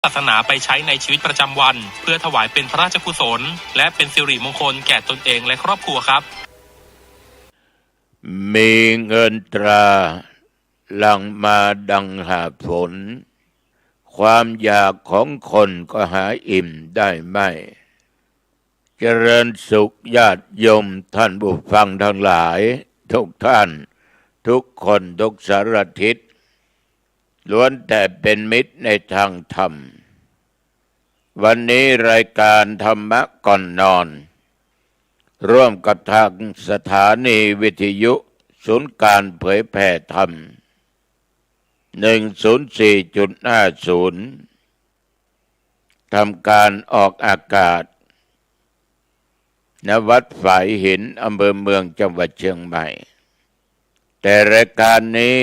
ศาสนาไปใช้ในชีวิตประจำวันเพื่อถวายเป็นพระราชกุศลและเป็นสิริมงคลแก่ตนเองและครอบครัวครับมีเงินตราหลั่งมาดังหาฝนความอยากของคนก็หาอิ่มได้ไม่เจริญสุขญาติโยมท่านผู้ฟังทั้งหลายทุกท่านทุกคนทุกสารทิศล้วนแต่เป็นมิตรในทางธรรมวันนี้รายการธรรมะก่อนนอนร่วมกับทางสถานีวิทยุศูนย์การเผยแผ่ธรรม104.50ทำการออกอากาศณวัดฝายหินอำเภอเมืองจังหวัดเชียงใหม่แต่รายการนี้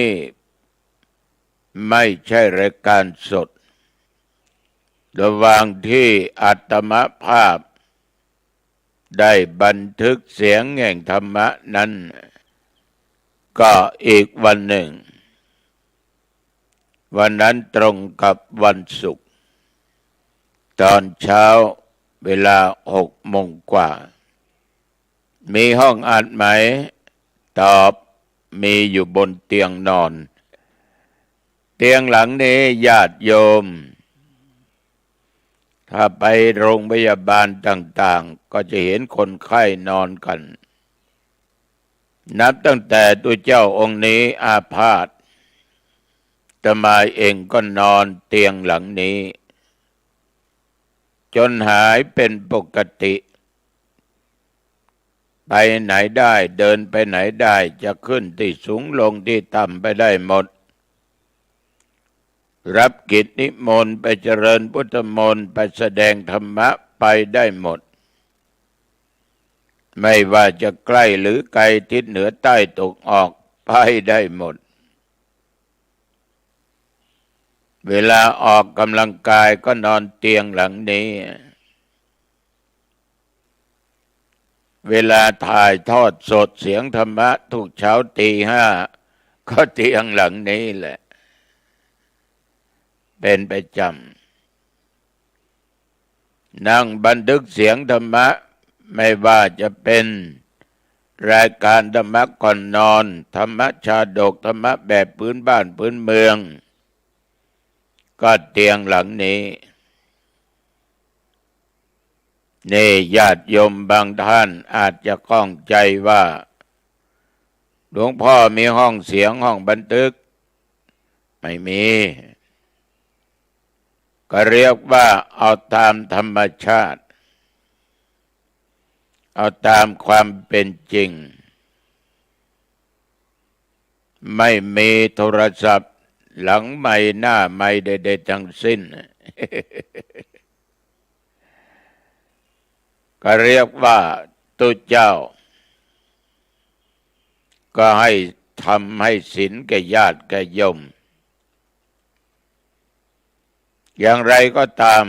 ไม่ใช่รายการสดระหว่างที่อาตมาภาพได้บันทึกเสียงแห่งธรรมะนั้นก็อีกวันหนึ่งวันนั้นตรงกับวันศุกร์ตอนเช้าเวลา6 โมงกว่ามีห้องอัดไหมตอบมีอยู่บนเตียงนอนเตียงหลังนี้ญาติโยมถ้าไปโรงพยาบาลต่างๆก็จะเห็นคนไข้นอนกันนับตั้งแต่ตัวเจ้าองค์นี้อาพาธอาตมาเองก็นอนเตียงหลังนี้จนหายเป็นปกติไปไหนได้เดินไปไหนได้จะขึ้นที่สูงลงที่ต่ำไปได้หมดรับกิจนิมนต์ไปเจริญพุทธมนต์ไปแสดงธรรมะไปได้หมดไม่ว่าจะใกล้หรือไกลทิศเหนือใต้ตกออกไปได้หมดเวลาออกกำลังกายก็นอนเตียงหลังนี้เวลาถ่ายทอดสดเสียงธรรมะทุกเช้าตี 5ก็เตียงหลังนี้แหละเป็นประจำนั่งบันทึกเสียงธรรมะไม่ว่าจะเป็นรายการธรรมะก่อนนอนธรรมะชาดกธรรมะแบบพื้นบ้านพื้นเมืองก็เตียงหลังนี้นี่ญาติโยมบางท่านอาจจะข้องใจว่าหลวงพ่อมีห้องเสียงห้องบันทึกไม่มีก็เรียกว่าเอาตามธรรมชาติเอาตามความเป็นจริงไม่มีโทรศัพท์หลังไมค์หน้าไมค์ใดๆทั้งสิ้น ก็เรียกว่าตุเจ้าก็ให้ทำให้ศีลแก่ญาติแก่โยมอย่างไรก็ตาม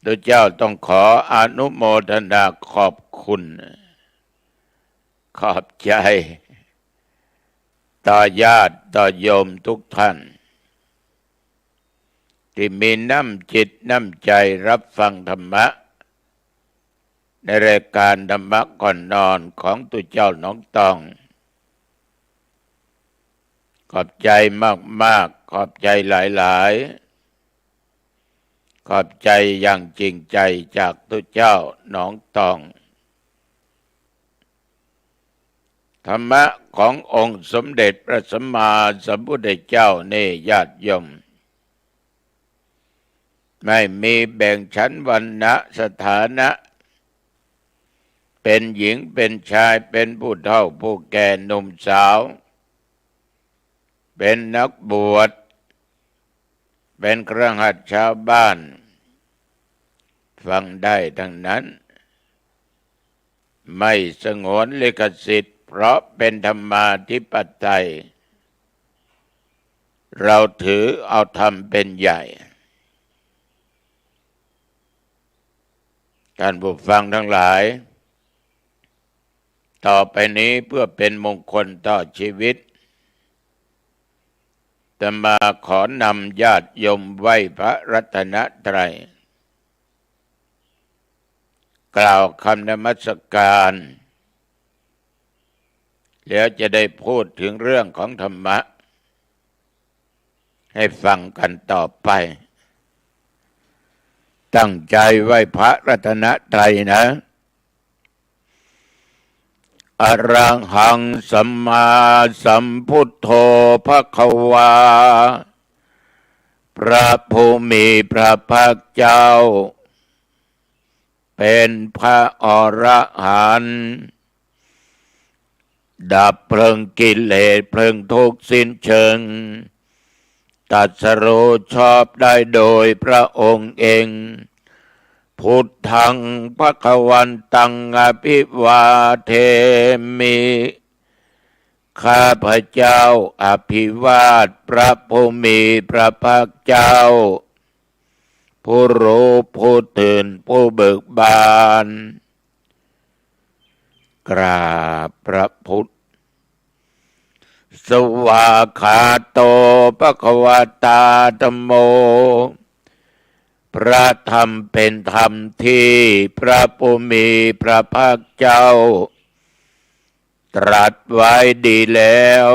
ตุเจ้าต้องขออนุโมทนาขอบคุณขอบใจต่อญาติต่อโยมทุกท่านที่มีน้ำจิตน้ำใจรับฟังธรรมะในรายการธรรมะก่อนนอนของตัวเจ้าน้องตองขอบใจมากๆขอบใจหลายๆขอบใจอย่างจริงใจจากตัวเจ้าน้องตองธรรมะขององค์สมเด็จพระสัมมาสัมพุทธเจ้านี่ญาติโยมไม่มีแบ่งชั้นวรรณะสถานะเป็นหญิงเป็นชายเป็นผู้เฒ่าผู้แก่หนุ่มสาวเป็นนักบวชเป็นคฤหัสถ์ชาวบ้านฟังได้ทั้งนั้นไม่สงวนลิขสิทธิ์เพราะเป็นธรรมาธิปไตยเราถือเอาธรรมเป็นใหญ่ท่านผู้ฟังทั้งหลายต่อไปนี้เพื่อเป็นมงคลต่อชีวิต แต่มาขอนำญาติโยมไหว้พระรัตนตรัยกล่าวคำนมัสการแล้วจะได้พูดถึงเรื่องของธรรมะให้ฟังกันต่อไปตั้งใจไหว้พระรัตนตรัยนะอรังหังสัมมาสัมพุทโธภควาพระผู้มีพระภาคเจ้าเป็นพระอรหันต์ดับเพลิงกิเลสเพลิงทุกข์สิ้นเชิงตรัสรู้ชอบได้โดยพระองค์เองพุทธังภควันตังอภิวาเทมิข้าพเจ้าอภิวาทพระผู้มีพระภาคเจ้าผู้รู้ผู้ตื่นผู้เบิกบานกราบพระพุทธสวากขาโตภควตาธัมโมพระธรรมเป็นธรรมที่พระผู้มีพระภาคเจ้าตรัสไว้ดีแล้ว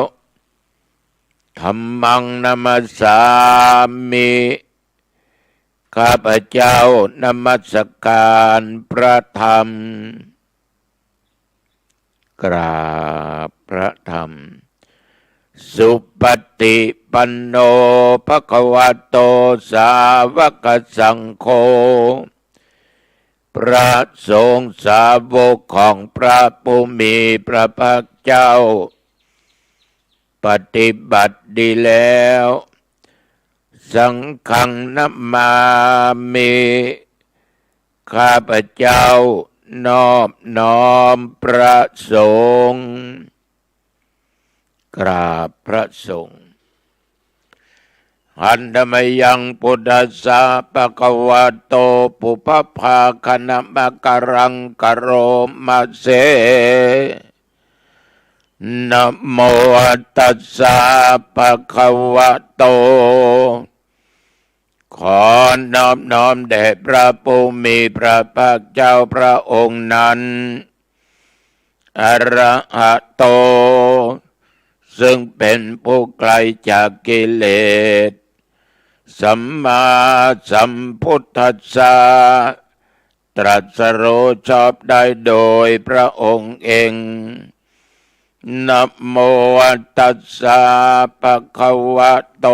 ธัมมังนัมสสามิข้าพเจ้านมัสการพระธรรมกราบพระธรรมสุปฏิปันโนภควโตสาวกสังโฆพระสงฆ์สาวกของพระผู้มีพระภาคเจ้าปฏิบัติดีแล้วสังฆังนัมมามิข้าพเจ้านอบน้อมพระสงฆ์กราบพระสงฆ์หันธมยังพุทธัสสะภะคะวะโตปุพพาคณมะกะรังกะโรมะเสนะโมตัสสะภะคะวะโตขอนอบน้อมแด่พระผู้มีพระภาคเจ้าพระองค์นั้นอรหะโตซึ่งเป็นผู้ไกลจากกิเลสสัมมาสัมพุทธัสสะตรัสรู้ชอบได้โดยพระองค์เองนะโมตัสสะภะคะวะโต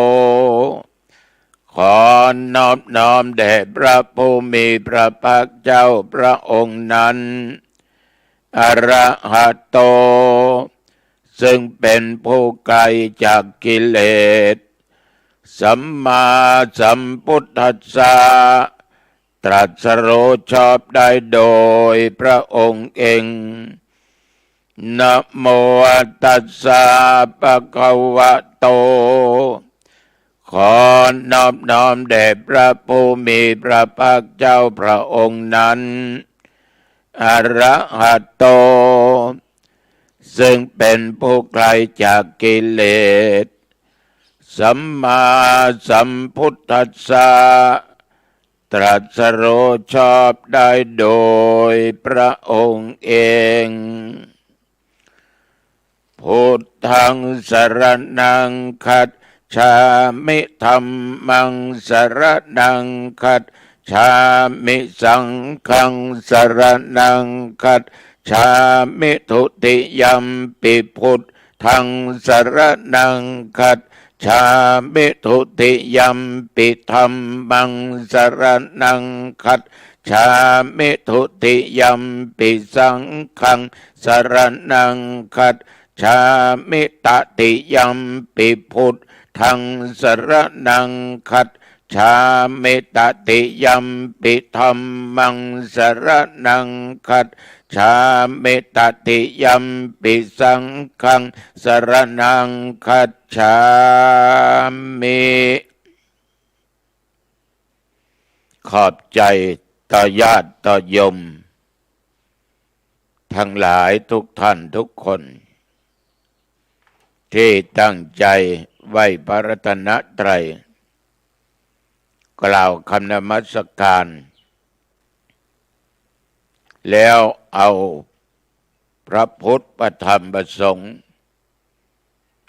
ขอนอบน้อมแด่พระผู้มีพระภาคเจ้าพระองค์นั้นอรหะโตซึ่งเป็นผู้ไกลจากกิเลสสัมมาสัมพุทธัสสะตรัสรู้ชอบได้โดยพระองค์เองนะโมตัสสะภะคะวะโตขอนอบน้อมแด่พระผู้มีพระภาคเจ้าพระองค์นั้นอรหัตโตซึ่งเป็นผู้ไกลจากกิเลสสัมมาสัมพุทธัสสะตรัสรู้ชอบได้โดยพระองค์เองพุทธังสรณังคัจฉามิธัมมังสรณังคัจฉามิสังฆังสรณังคัจฉามิทุติยัมปิพุทธังสรณังคัจฉามิทุติยัมปิธัมมังสรณังคัจฉามิทุติยัมปิสังฆังสรณังคัจฉามิตติยัมปิพุทธังสรณังคัจฉามิตติยัมปิธัมมังสรณังคัจฉามิตติยัมปิสังฆังสรณังคัจฉามิขอบใจต่อญาติต่อโยมทั้งหลายทุกท่านทุกคนที่ตั้งใจ ไหว้พระรัตนตรัยกล่าวคำนมัสการ แล้วเอาพระพุทธพระธรรมพระสงฆ์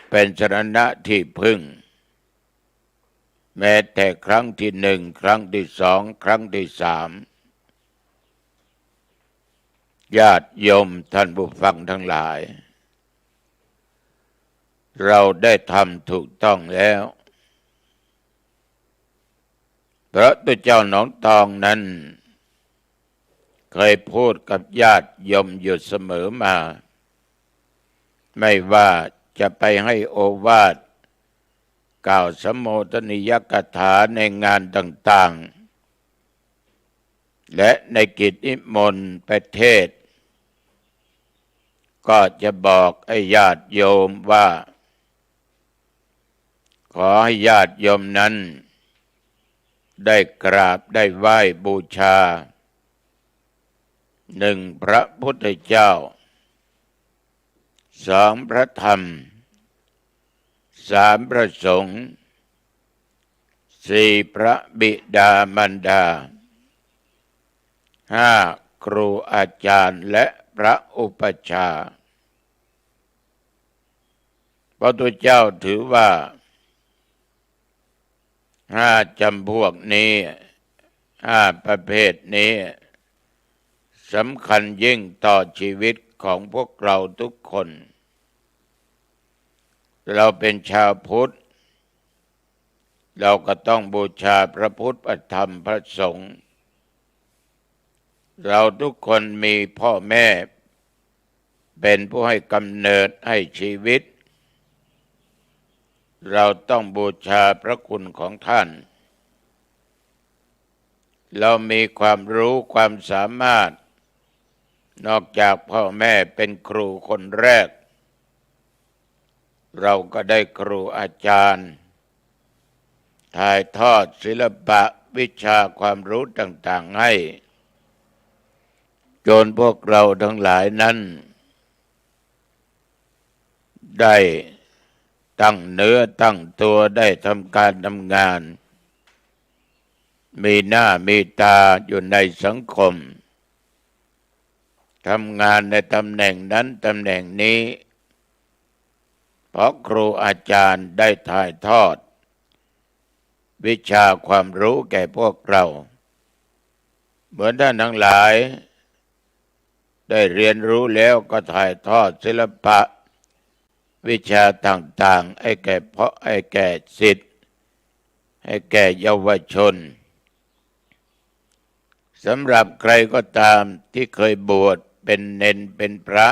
เป็นสรณะที่พึ่งแม้แต่ครั้งที่หนึ่งครั้งที่สองครั้งที่สามญาติโยมท่านผู้ฟังทั้งหลายเราได้ทำถูกต้องแล้วพระตุเจ้าหนองตองนั้นเคยพูดกับญาติโยมอยู่เสมอมาไม่ว่าจะไปให้โอวาทกล่าวสมโภชนิยกถาในงานต่างๆและในกิจนิมนต์ประเทศก็จะบอกให้ญาติโยมว่าขอให้ญาติโยมนั้นได้กราบได้ไหว้บูชาหนึ่งพระพุทธเจ้าสองพระธรรมสามพระสงฆ์สี่พระบิดามารดาห้าครูอาจารย์และพระอุปัชฌาย์พระพุทธเจ้าถือว่าห้าจำพวกนี้ห้าประเภทนี้สำคัญยิ่งต่อชีวิตของพวกเราทุกคนเราเป็นชาวพุทธเราก็ต้องบูชาพระพุทธพระธรรมพระสงฆ์เราทุกคนมีพ่อแม่เป็นผู้ให้กำเนิดให้ชีวิตเราต้องบูชาพระคุณของท่านเรามีความรู้ความสามารถนอกจากพ่อแม่เป็นครูคนแรกเราก็ได้ครูอาจารย์ถ่ายทอดศิลปะวิชาความรู้ต่างๆให้จนพวกเราทั้งหลายนั้นได้ตั้งเนื้อตั้งตัวได้ทำการทำงานมีหน้ามีตาอยู่ในสังคมทำงานในตำแหน่งนั้นตำแหน่งนี้เพราะครูอาจารย์ได้ถ่ายทอดวิชาความรู้แก่พวกเราเหมือนท่านทั้งหลายได้เรียนรู้แล้วก็ถ่ายทอดศิลปะวิชาต่างๆให้แก่ศิษย์ให้แก่เยาวชนสำหรับใครก็ตามที่เคยบวชเป็นเณรเป็นพระ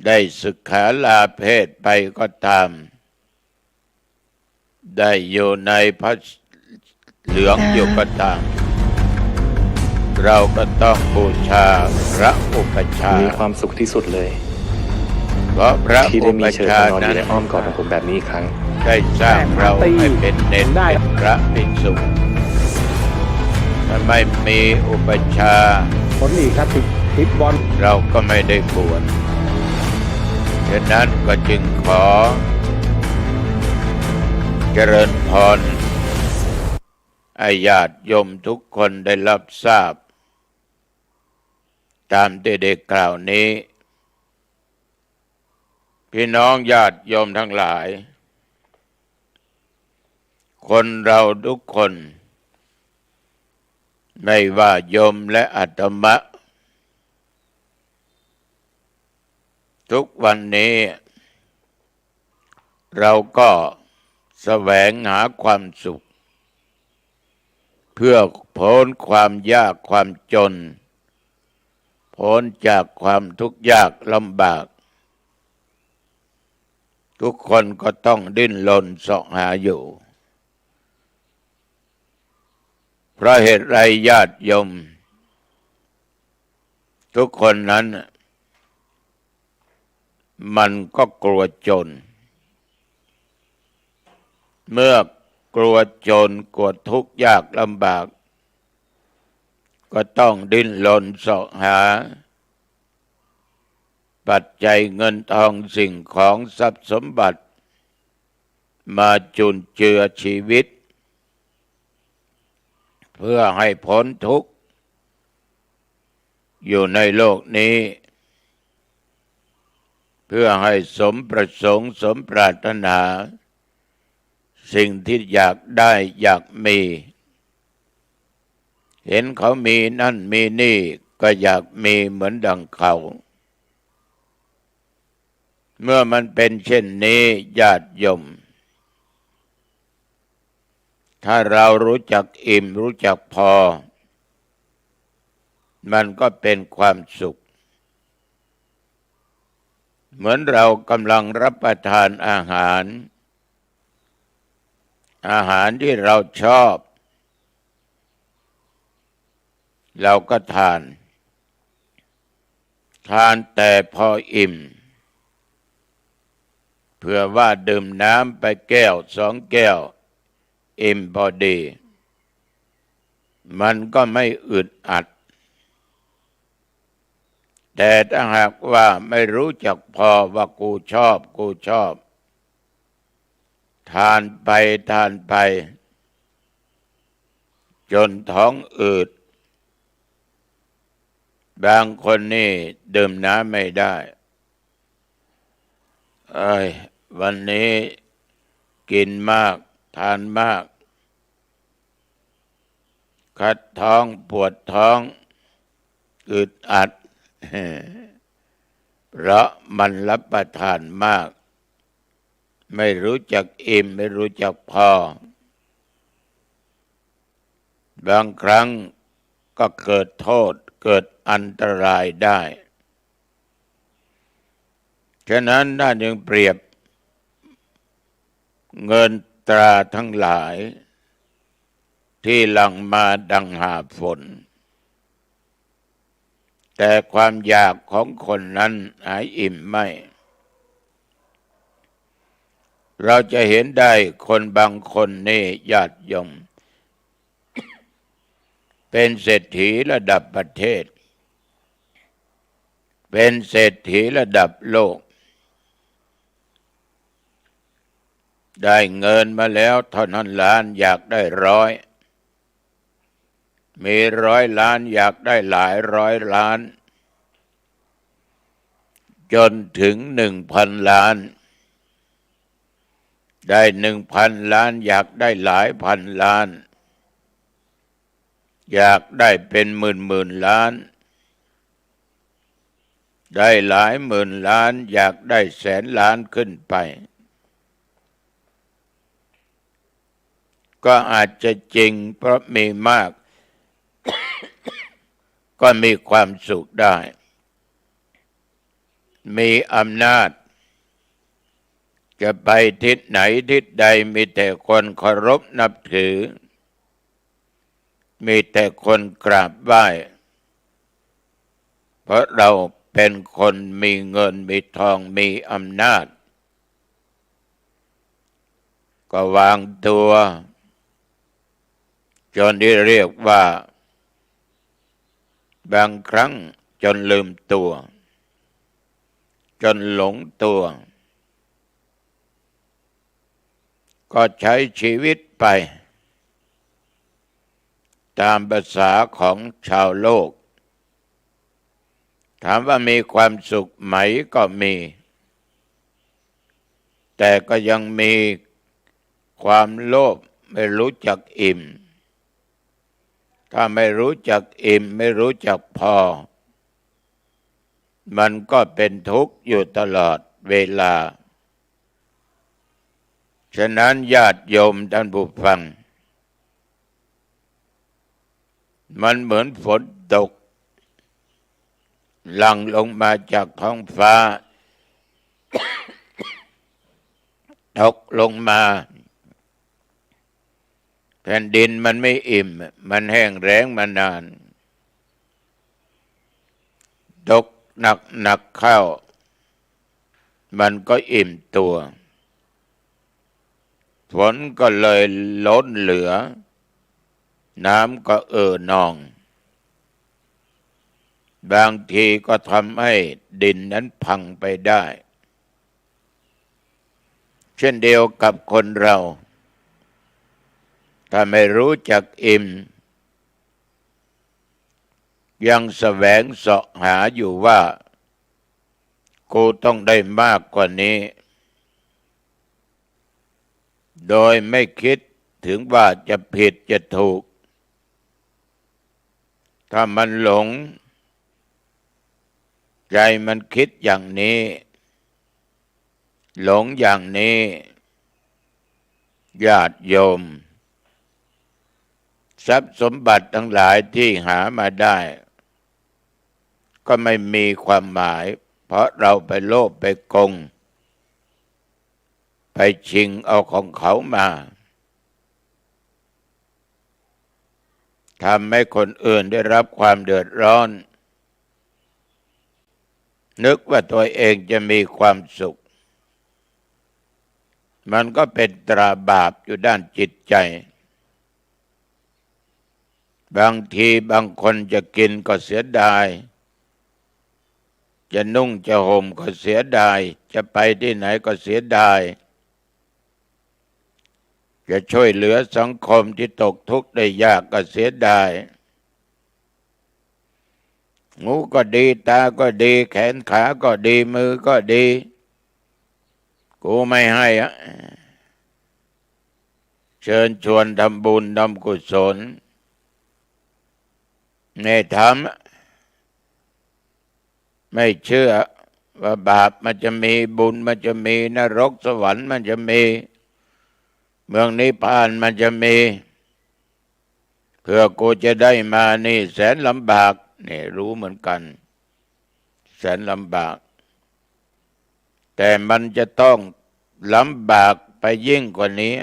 ได้ศึกษาลาเพศไปก็ตามได้อยู่ในพระเหลืองอยู่ก็ตามเราก็ต้องบูชาพระอุปัชฌาย์มีความสุขที่สุดเลยเพราะพระอุปัชฌาย์นั้นอยู่ในอ้อมกอดของผมแบบนี้อีกครั้งได้สร้างเราให้เป็นเณรเป็นพระภิกษุถ้าไม่มีอุปัชฌาย์ผลอีกครับทิปบอลเราก็ไม่ได้บวชฉะนั้นก็จึงขอเจริญพรให้ญาติโยมทุกคนได้รับทราบตามที่ได้กล่าวนี้พี่น้องญาติโยมทั้งหลายคนเราทุกคนไม่ว่าโยมและอาตมะทุกวันนี้เราก็แสวงหาความสุขเพื่อพ้นความยากความจนพ้นจากความทุกข์ยากลำบากทุกคนก็ต้องดิ้นรนเสาะหาอยู่เพราะเหตุไรญาติโยมทุกคนนั้นมันก็กลัวจนเมื่อกลัวจนกลัวทุกข์ยากลำบากก็ต้องดิ้นรนเสาะหาปัจจัยเงินทองสิ่งของทรัพย์สมบัติ มาจุนเจือชีวิตเพื่อให้พ้นทุกข์อยู่ในโลกนี้เพื่อให้สมประสงค์สมปรารถนาสิ่งที่อยากได้อยากมีเห็นเขามีนั่นมีนี่ก็อยากมีเหมือนดังเขาเมื่อมันเป็นเช่นนี้ญาติโยมถ้าเรารู้จักอิ่มรู้จักพอมันก็เป็นความสุขเหมือนเรากำลังรับประทานอาหารที่เราชอบเราก็ทานแต่พออิ่มเผื่อว่าดื่มน้ำไปแก้ว2 แก้วอิ่มพอดีมันก็ไม่อึดอัดแต่ถ้าหากว่าไม่รู้จักพอว่ากูชอบทานไปจนท้องอืดบางคนนี่ดื่มน้ำไม่ได้วันนี้กินมากทานมากคัดท้องปวดท้องอึดอัดเพราะมันรับประทานมากไม่รู้จักอิ่มไม่รู้จักพอบางครั้งก็เกิดโทษเกิดอันตรายได้ฉะนั้นน่าจึงเปรียบเงินตราทั้งหลายที่หลั่งมาดังหาฝนแต่ความอยากของคนนั้นหายอิ่มไม่เราจะเห็นได้คนบางคนนี่ญาติโยมเป็นเศรษฐีระดับประเทศเป็นเศรษฐีระดับโลกได้เงินมาแล้วเท่านั้นล้านอยากได้100มี100 ล้านอยากได้หลาย100 ล้านจนถึง1,000 ล้านได้1,000 ล้านอยากได้หลายพันล้านอยากได้เป็นหมื่นล้านได้หลายหมื่นล้านอยากได้แสนล้านขึ้นไปก็อาจจะจริงเพราะมีมาก ก็มีความสุขได้มีอำนาจจะไปทิศไหนทิศใดมีแต่คนเคารพนับถือมีแต่คนกราบไหว้เพราะเราเป็นคนมีเงินมีทองมีอำนาจก็วางตัวจนที่เรียกว่าบางครั้งจนลืมตัวจนหลงตัวก็ใช้ชีวิตไปตามภาษาของชาวโลกถามว่ามีความสุขไหมก็มีแต่ก็ยังมีความโลภไม่รู้จักอิ่มถ้าไม่รู้จักอิ่มไม่รู้จักพอมันก็เป็นทุกข์อยู่ตลอดเวลาฉะนั้นญาติโยมท่านผู้ฟังมันเหมือนฝนตกหลั่งลงมาจากท้องฟ้า ตกลงมาแผ่นดินมันไม่อิ่มมันแห้งแล้งมานานตกหนักเข้ามันก็อิ่มตัวฝนก็เลยล้นเหลือน้ำก็นองบางทีก็ทำให้ดินนั้นพังไปได้ เช่นเดียวกับคนเรา ถ้าไม่รู้จักอิ่มยังแสวงเสาะหาอยู่ว่ากูต้องได้มากกว่านี้ โดยไม่คิดถึงว่าจะผิดจะถูก ถ้ามันหลงใจมันคิดอย่างนี้หลงอย่างนี้ญาติโยมทรัพย์สมบัติทั้งหลายที่หามาได้ ก็ไม่มีความหมาย เพราะเราไปโลภไปโกงไปชิงเอาของเขามาทำให้คนอื่นได้รับความเดือดร้อนนึกว่าตัวเองจะมีความสุขมันก็เป็นตราบาปอยู่ด้านจิตใจบางทีบางคนจะกินก็เสียดายจะนุ่งจะห่มก็เสียดายจะไปที่ไหนก็เสียดายจะช่วยเหลือสังคมที่ตกทุกข์ได้ยากก็เสียดายหูก็ดีตาก็ดีแขนขาก็ดีมือก็ดีกูไม่ให้อะเชิญชวนทำบุญทำกุศลไม่ทำไม่เชื่อว่าบาปมันจะมีบุญมันจะมีนรกสวรรค์มันจะมีเมืองนิพพานมันจะมีเพื่อกูจะได้มานี่แสนลำบากนี่รู้เหมือนกันแสนลำบากแต่มันจะต้องลำบากไปยิ่งกว่านี้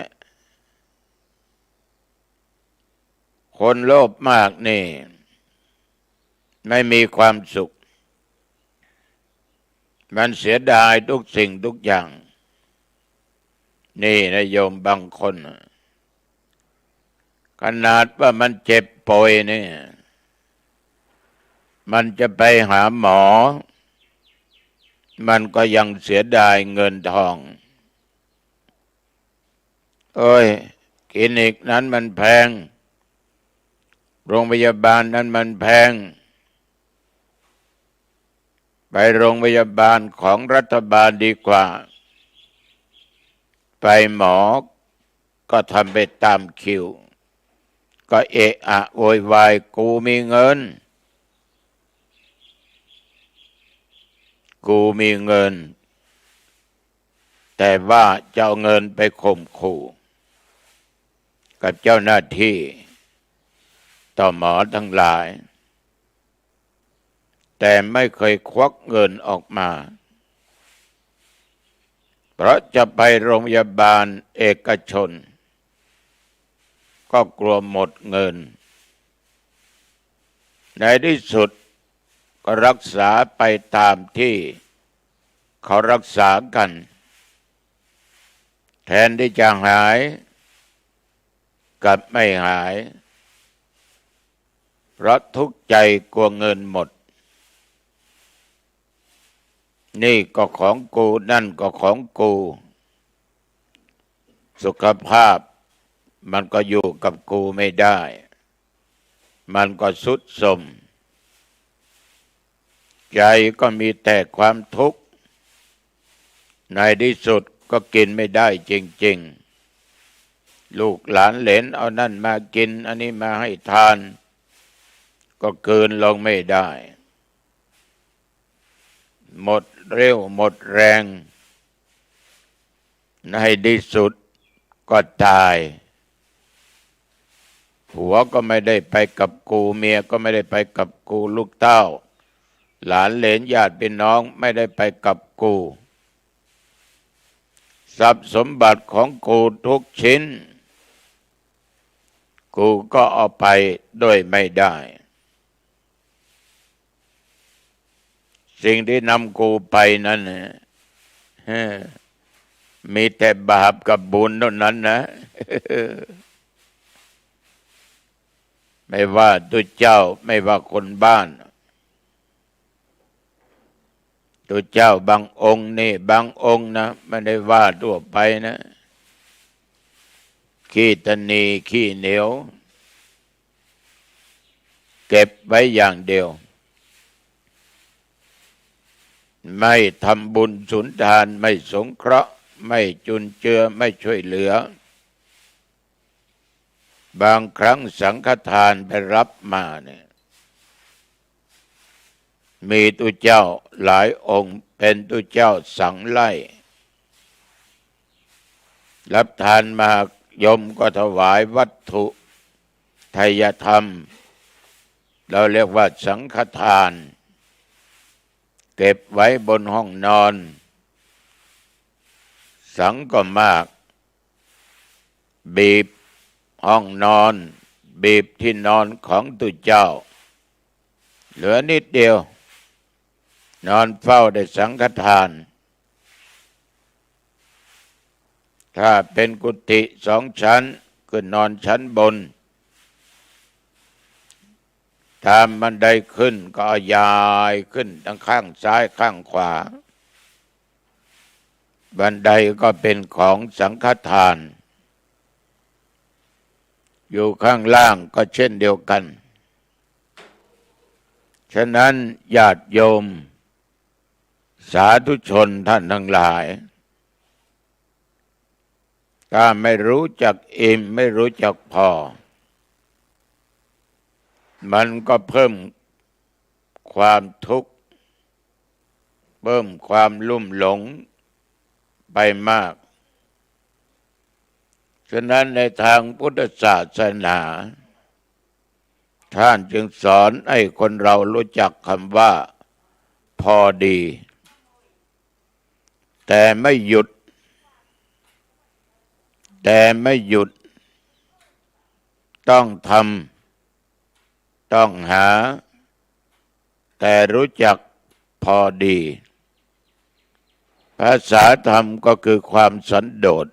คนโลภมากนี่ไม่มีความสุขมันเสียดายทุกสิ่งทุกอย่างนี่นะโยมบางคนขนาดว่ามันเจ็บป่วยนี่มันจะไปหาหมอมันก็ยังเสียดายเงินทองคลินิกนั้นมันแพงโรงพยาบาลนั้นมันแพงไปโรงพยาบาลของรัฐบาลดีกว่าไปหมอก็ทำไปตามคิวก็เอะอะโวยวายกูมีเงินกูมีเงินแต่ว่าจะเอาเงินไปข่มขู่กับเจ้าหน้าที่ต่อหมอทั้งหลายแต่ไม่เคยควักเงินออกมาเพราะจะไปโรงพยาบาลเอกชนก็กลัวหมดเงินในที่สุดก็รักษาไปตามที่เขารักษากันแทนที่จะหายกลับไม่หายเพราะทุกข์ใจกลัวเงินหมดนี่ก็ของกูนั่นก็ของกูสุขภาพมันก็อยู่กับกูไม่ได้มันก็ทรุดโทรมใจก็มีแต่ความทุกข์ในที่สุดก็กินไม่ได้จริงๆลูกหลานเหลนเอานั่นมากินอันนี้มาให้ทานก็เกินลงไม่ได้หมดเรี่ยวหมดแรงในที่สุดก็ตายผัวก็ไม่ได้ไปกับกูเมียก็ไม่ได้ไปกับกูลูกเต้าหลานเหลนญาติพี่น้องไม่ได้ไปกับกูทรัพย์สมบัติของกูทุกชิ้นกูก็เอาไปโดยไม่ได้สิ่งที่นำกูไปนั้นมีแต่บาปกับบุญเท่านั้นนะไม่ว่าตัวเจ้าไม่ว่าคนบ้าน ตัวเจ้าบางองค์นี่บางองค์นะไม่ได้ว่าทั่วไปนะขี้ตะนีขี้เหนียวเก็บไว้อย่างเดียวไม่ทำบุญสุนทานไม่สงเคราะห์ไม่จุนเจือไม่ช่วยเหลือบางครั้งสังฆทานไปรับมาเนี่ยมีตุเจ้าหลายองค์เป็นตุเจ้าสังไล่รับทานมาโยมก็ถวายวัตถุไทยธรรมเราเรียกว่าสังฆทานเก็บไว้บนห้องนอนสังก็มากบีบห้องนอนบีบที่นอนของตุเจ้าเหลือนิดเดียวนอนเฝ้าได้สังฆทานถ้าเป็นกุฏิ2 ชั้นก็นอนชั้นบนตามบันไดขึ้นก็ยายขึ้นทั้งข้างซ้ายข้างขวาบันไดก็เป็นของสังฆทานอยู่ข้างล่างก็เช่นเดียวกันฉะนั้นญาติโยมสาธุชนท่านทั้งหลายถ้าไม่รู้จักอิ่มไม่รู้จักพอมันก็เพิ่มความทุกข์เพิ่มความลุ่มหลงไปมากฉะนั้นในทางพุทธศาสนาท่านจึงสอนให้คนเรารู้จักคำว่าพอดีแต่ไม่หยุดต้องทำต้องหาแต่รู้จักพอดีภาษาธรรมก็คือความสันโดษ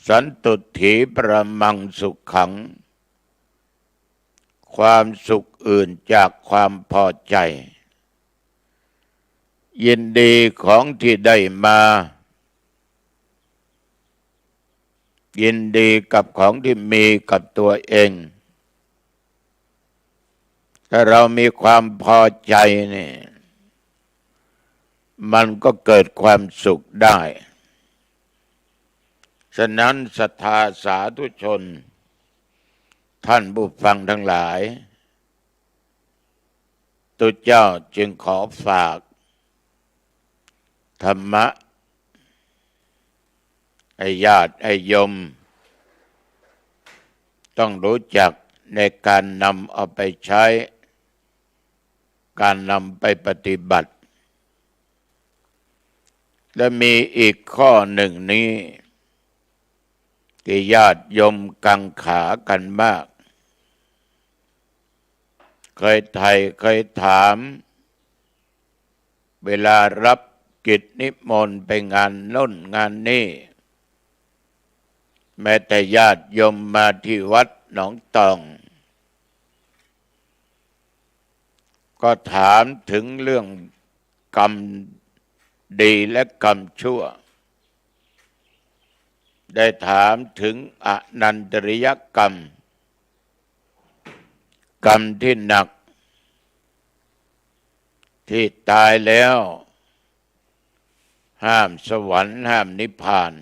สันตุถีประมังสุขขังความสุขอื่นจากความพอใจยินดีของที่ได้มายินดีกับของที่มีกับตัวเองถ้าเรามีความพอใจนี่มันก็เกิดความสุขได้ฉะนั้นศรัทธาสาธุชนท่านผู้ฟังทั้งหลายตุเจ้าจึงขอฝากธรรมะให้ญาติให้โยมต้องรู้จักในการนำเอาไปใช้การนำไปปฏิบัติและมีอีกข้อหนึ่งนี้ที่ญาติโยมกังขากันมากเคยถามเวลารับกิจนิมนต์ไปงานโน่นงานนี้แม้แต่ญาติโยมมาที่วัดหนองตองก็ถามถึงเรื่องกรรมดีและกรรมชั่วได้ถามถึงอนันตริยกรรมกรรมที่หนักที่ตายแล้วห้ามสวรรค์ห้ามนิพพาน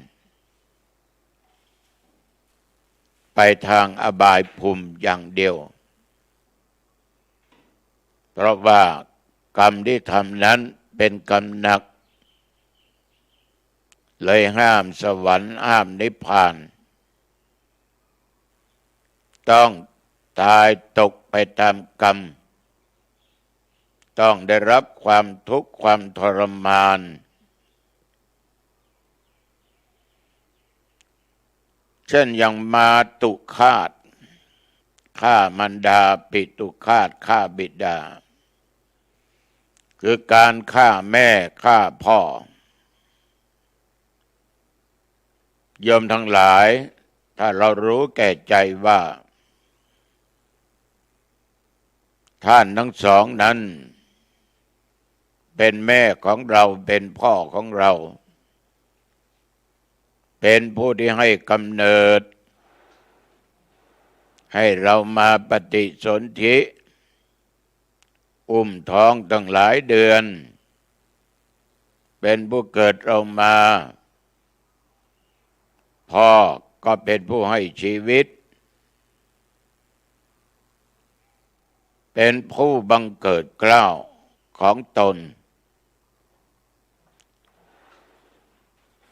ไปทางอบายภูมิอย่างเดียวเพราะว่ากรรมที่ทำนั้นเป็นกรรมหนักเลยห้ามสวรรค์ห้ามนิพพานต้องตายตกไปตามกรรมต้องได้รับความทุกข์ความทรมานเช่นอย่างมาตุฆาตฆ่ามารดาปิตุฆาตฆ่าบิดาคือการฆ่าแม่ฆ่าพ่อโยมทั้งหลายถ้าเรารู้แก่ใจว่าท่านทั้งสองนั้น เป็นแม่ของเราเป็นพ่อของเราเป็นผู้ที่ให้กำเนิดให้เรามาปฏิสนธิอุ้มท้องตั้งหลายเดือนเป็นผู้เกิดเรามาพ่อก็เป็นผู้ให้ชีวิตเป็นผู้บังเกิดเกล้าของตน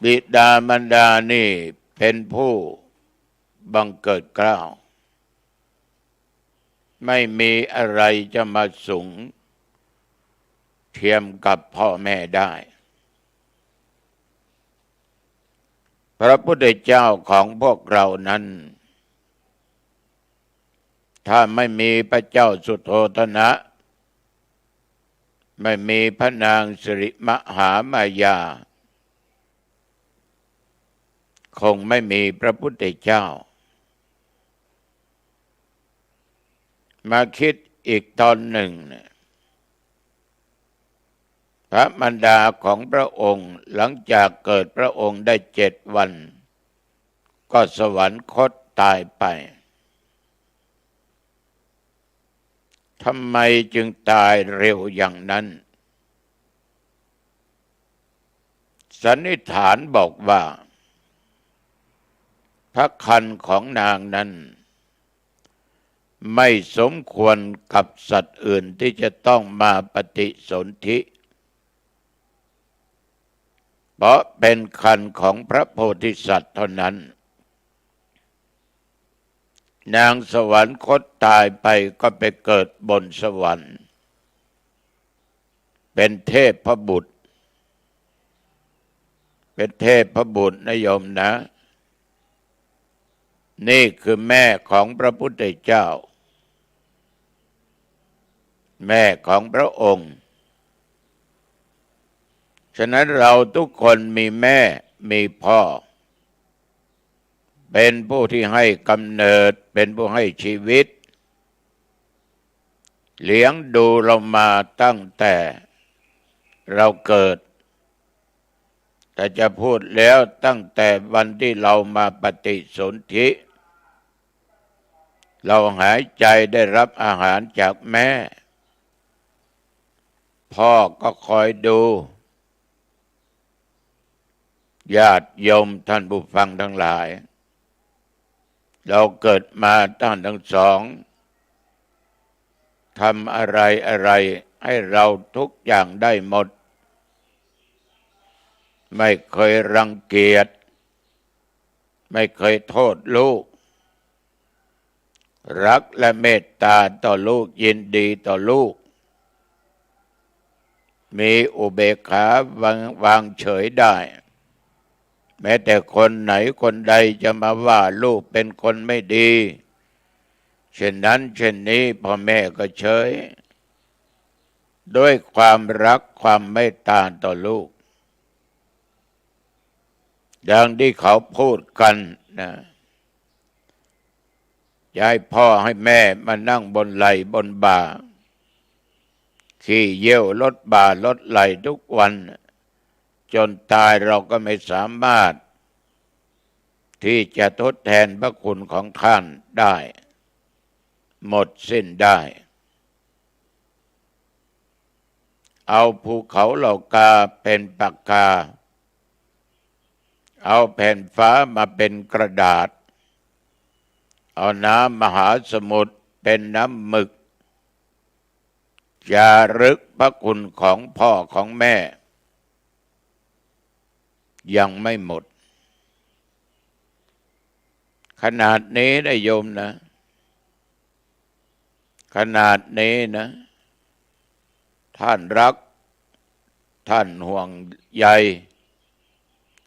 บิดามารดานี่เป็นผู้บังเกิดเกล้าไม่มีอะไรจะมาสูงเทียมกับพ่อแม่ได้พระพุทธเจ้าของพวกเรานั้นถ้าไม่มีพระเจ้าสุโธทนะไม่มีพระนางสิริมหามายาคงไม่มีพระพุทธเจ้ามาคิดอีกตอนหนึ่งพระมารดาของพระองค์หลังจากเกิดพระองค์ได้7 วันก็สวรรคตตายไปทำไมจึงตายเร็วอย่างนั้นสันนิษฐานบอกว่าพระครรภ์ของนางนั้นไม่สมควรกับสัตว์อื่นที่จะต้องมาปฏิสนธิเพราะเป็นครรภ์ของพระโพธิสัตว์เท่านั้นนางสวรรคตตายไปก็ไปเกิดบนสวรรค์เป็นเทพบุตรเป็นเทพบุตรนะโยมนะนี่คือแม่ของพระพุทธเจ้าแม่ของพระองค์ฉะนั้นเราทุกคนมีแม่มีพ่อเป็นผู้ที่ให้กำเนิดเป็นผู้ให้ชีวิตเลี้ยงดูเรามาตั้งแต่เราเกิดแต่จะพูดแล้วตั้งแต่วันที่เรามาปฏิสนธิเราหายใจได้รับอาหารจากแม่พ่อก็คอยดูญาติโยมท่านผู้ฟังทั้งหลายเราเกิดมาท่านทั้งสองทำอะไรให้เราทุกอย่างได้หมดไม่เคยรังเกียจไม่เคยโทษลูกรักและเมตตาต่อลูกยินดีต่อลูกมีอุเบกขาวางเฉยได้แม้แต่คนไหนคนใดจะมาว่าลูกเป็นคนไม่ดีเช่นนั้นเช่นนี้พ่อแม่ก็เฉยด้วยความรักความเมตตาต่อลูกดังที่เขาพูดกันนะจะให้พ่อให้แม่มานั่งบนไหล่บนบ่าขี้เยี่ยวลดบ่าลดไหล่ทุกวันจนตายเราก็ไม่สามารถที่จะทดแทนพระคุณของท่านได้หมดสิ้นได้เอาภูเขาเหล่ากาเป็นปากกาเอาแผ่นฟ้ามาเป็นกระดาษเอาน้ำมหาสมุทรเป็นน้ำหมึกจารึกพระคุณของพ่อของแม่ยังไม่หมดขนาดนี้นะโยมนะขนาดนี้นะท่านรักท่านห่วงใย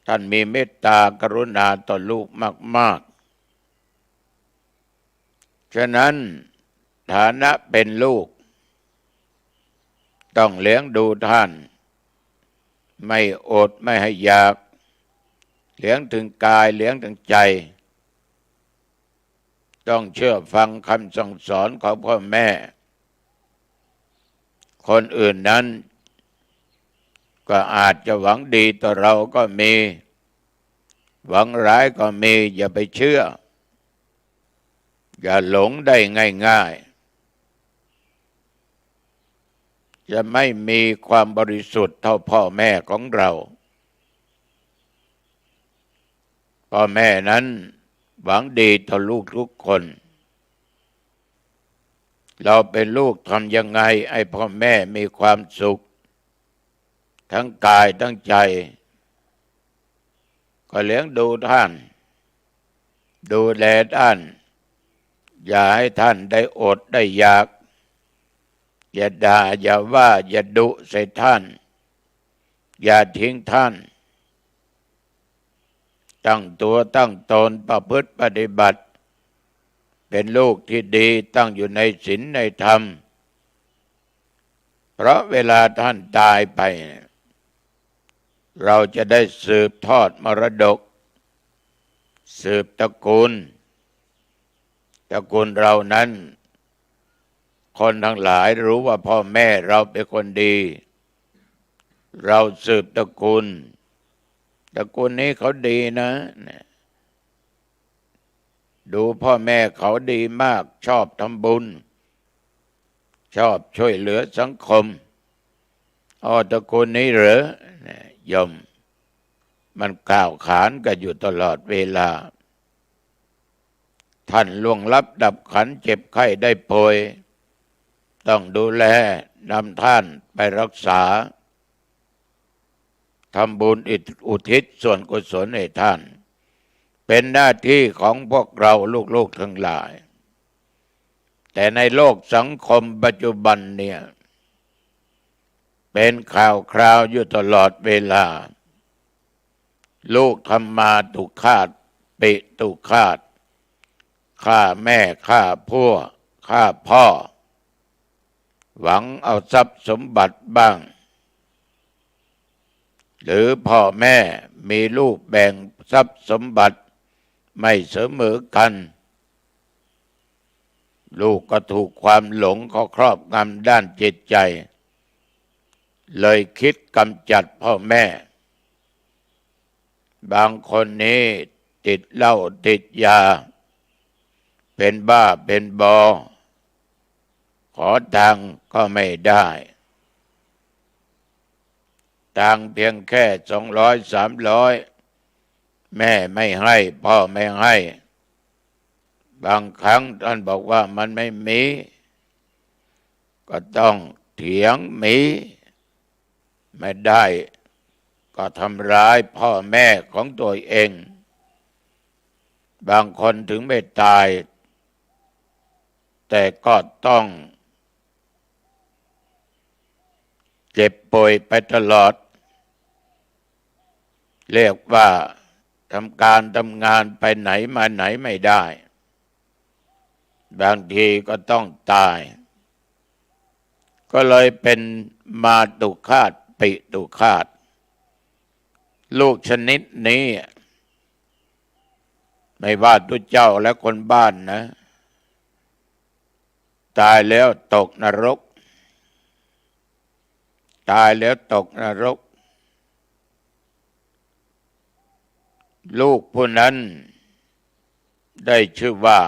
ท่านมีเมตตากรุณาต่อลูกมากๆฉะนั้นฐานะเป็นลูกต้องเลี้ยงดูท่านไม่อดไม่ให้อยากเลี้ยงถึงกายเลี้ยงถึงใจต้องเชื่อฟังคำสั่งสอนของพ่อแม่คนอื่นนั้น ก็อาจจะหวังดีต่อเราก็มี หวังร้ายก็มีอย่าไปเชื่อ อย่าหลงได้ง่ายๆจะไม่มีความบริสุทธิ์เท่าพ่อแม่ของเราพ่อแม่นั้นหวังดีต่อลูกทุกคนเราเป็นลูกทำยังไงให้พ่อแม่มีความสุขทั้งกายทั้งใจก็เลี้ยงดูท่านดูแลท่านอย่าให้ท่านได้อดได้อยากอย่าด่าอย่าว่าอย่าดุใส่ท่านอย่าทิ้งท่านตั้งตัวตั้งตนประพฤติปฏิบัติเป็นลูกที่ดีตั้งอยู่ในศีลในธรรมเพราะเวลาท่านตายไปเราจะได้สืบทอดมรดกสืบตระกูลเรานั้นคนทั้งหลายรู้ว่าพ่อแม่เราเป็นคนดีเราสืบตระกูลนี้เขาดีนะดูพ่อแม่เขาดีมากชอบทำบุญชอบช่วยเหลือสังคมตระกูลนี้เหรอยมมันกล่าวขานกันอยู่ตลอดเวลาท่านล่วงลับดับขันเจ็บไข้ได้ป่วยต้องดูแลนำท่านไปรักษาทำบุญอุทิศส่วนกุศลให้ท่านเป็นหน้าที่ของพวกเราลูกๆทั้งหลายแต่ในโลกสังคมปัจจุบันเนี่ยเป็นข่าวคราวอยู่ตลอดเวลาลูกทำมาถูกฆาตปิถูกฆาตฆ่าแม่ฆ่าพ่อฆ่าพ่อหวังเอาทรัพย์สมบัติบ้างหรือพ่อแม่มีลูกแบ่งทรัพย์สมบัติไม่เสมอกันลูกก็ถูกความหลงเขาครอบงำด้านจิตใจเลยคิดกำจัดพ่อแม่บางคนนี้ติดเหล้าติดยาเป็นบ้าเป็นบอขอตังค์ก็ไม่ได้ตังค์เพียงแค่200 300แม่ไม่ให้พ่อไม่ให้บางครั้งท่านบอกว่ามันไม่มีก็ต้องเถียงมีไม่ได้ก็ทำร้ายพ่อแม่ของตัวเองบางคนถึงไม่ตายแต่ก็ต้องเจ็บป่วยไปตลอดเรียกว่าทำงานไปไหนมาไหนไม่ได้บางทีก็ต้องตายก็เลยเป็นมาตุฆาตปิตุฆาตลูกชนิดนี้ไม่ว่าตัวเจ้าและคนบ้านนะตายแล้วตกนรกตายแล้วตกนรกลูกผู้นั้นได้ชื่อว่า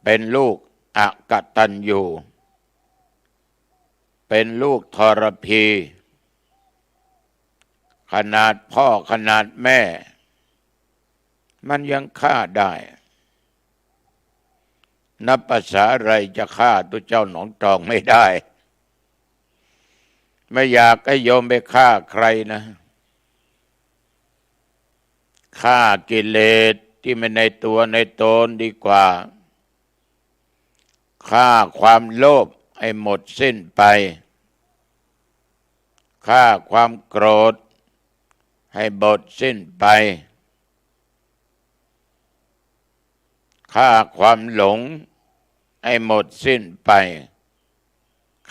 เป็นลูกอกตัญญูเป็นลูกทรพีขนาดพ่อขนาดแม่มันยังฆ่าได้นับภาษาอะไรจะฆ่าตัวเจ้าหนองตองไม่ได้ไม่อยากให้โยมไปฆ่าใครนะฆ่ากิเลสที่มันในตัวในตนดีกว่าฆ่าความโลภให้หมดสิ้นไปฆ่าความโกรธให้หมดสิ้นไปฆ่าความหลงให้หมดสิ้นไป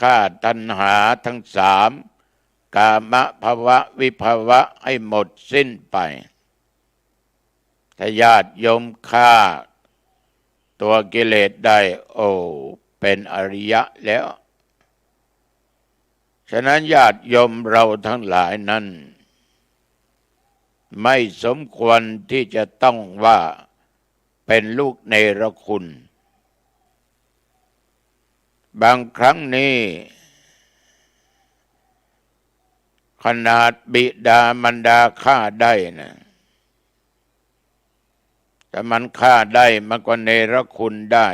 ฆ่าตัณหาทั้ง3กามภวะวิภวะให้หมดสิ้นไปถ้าญาติโยมฆ่าตัวกิเลสได้เป็นอริยะแล้วฉ ฉะนั้นญาติโยมเราทั้งหลายนั้นไม่สมควรที่จะต้องว่าเป็นลูกเนรคุณ บางครั้งนี้ขนาดบิดามารดาฆ่าได้นะแต่มันฆ่าได้มันก็เนรคุณได้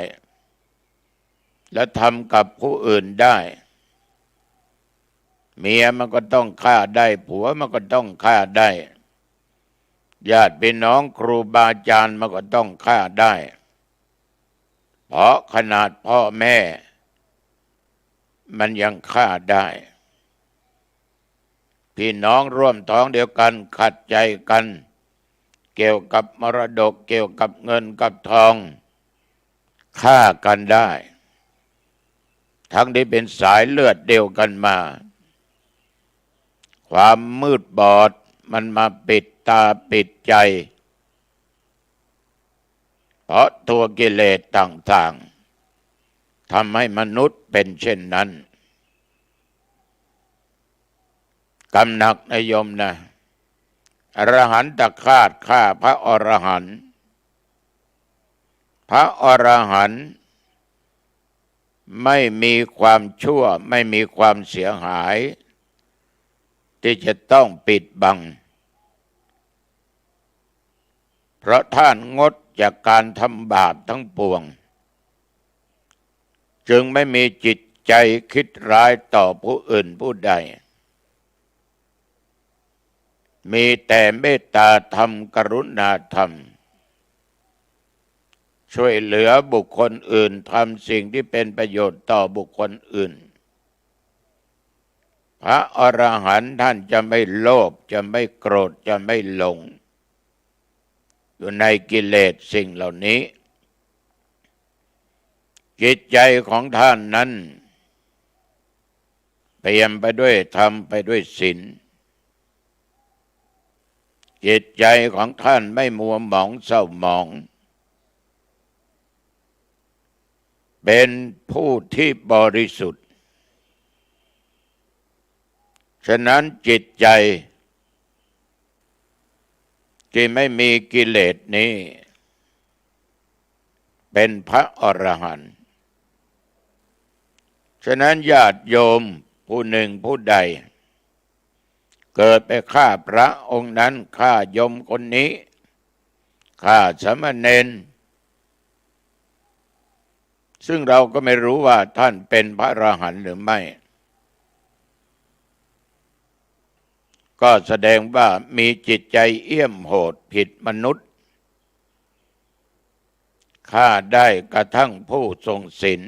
และทำกับผู้อื่นได้เมียมันก็ต้องฆ่าได้ผัวมันก็ต้องฆ่าได้ญาติพี่น้องครูบาอาจารย์มันก็ต้องฆ่าได้เพราะขนาดพ่อแม่มันยังฆ่าได้พี่น้องร่วมท้องเดียวกันขัดใจกันเกี่ยวกับมรดกเกี่ยวกับเงินกับทองฆ่ากันได้ทั้งที่เป็นสายเลือดเดียวกันมาความมืดบอดมันมาปิดตาปิดใจเพราะตัวกิเลสต่างๆทำให้มนุษย์เป็นเช่นนั้นกำหนักนิยมนะอรหันตฆาตฆ่าพระอรหันต์พระอรหันต์ไม่มีความชั่วไม่มีความเสียหายที่จะต้องปิดบังเพราะท่านงดจากการทำบาปทั้งปวงจึงไม่มีจิตใจคิดร้ายต่อผู้อื่นผู้ใดมีแต่เมตตาธรรมกรุณาธรรมช่วยเหลือบุคคลอื่นทำสิ่งที่เป็นประโยชน์ต่อบุคคลอื่นพระอรหันต์ท่านจะไม่โลภจะไม่โกรธจะไม่หลงอยู่ในกิเลสสิ่งเหล่านี้จิตใจของท่านนั้นเปี่ยมไปด้วยธรรมไปด้วยศีลจิตใจของท่านไม่มัวหมองเศร้าหมองเป็นผู้ที่บริสุทธิ์ฉะนั้นจิตใจที่ไม่มีกิเลสนี้เป็นพระอรหันต์ฉะนั้นญาติโยมผู้หนึ่งผู้ใดเกิดไปฆ่าพระองค์นั้นฆ่าโยมคนนี้ฆ่าสามเณรซึ่งเราก็ไม่รู้ว่าท่านเป็นพระอรหันต์หรือไม่ก็แสดงว่ามีจิตใจเหี้ยมโหดผิดมนุษย์ฆ่าได้กระทั่งผู้ทรงศีล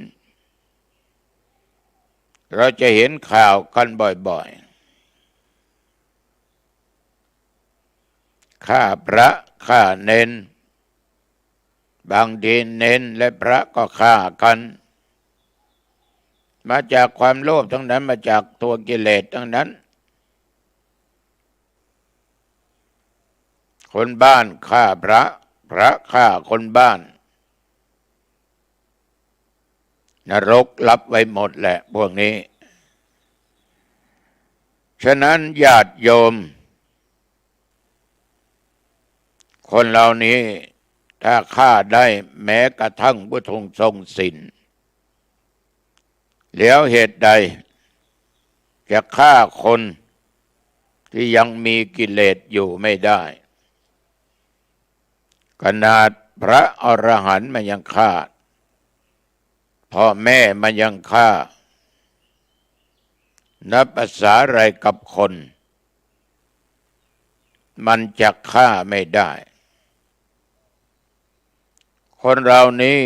เราจะเห็นข่าวกันบ่อยๆฆ่าพระฆ่าเณรบางทีเณรและพระก็ฆ่ากันมาจากความโลภทั้งนั้นมาจากตัวกิเลสทั้งนั้นคนบ้านฆ่าพระพระฆ่าคนบ้านนรกรับไว้หมดแหละพวกนี้ฉะนั้นญาติโยมคนเหล่านี้ถ้าฆ่าได้แม้กระทั่งผู้ทรงศีลแล้วเหตุใดจะฆ่าคนที่ยังมีกิเลสอยู่ไม่ได้ขนาดพระอรหันต์มันยังฆ่าพ่อแม่มันยังฆ่านับภาษาอะไรกับคนมันจะฆ่าไม่ได้คนเรานี้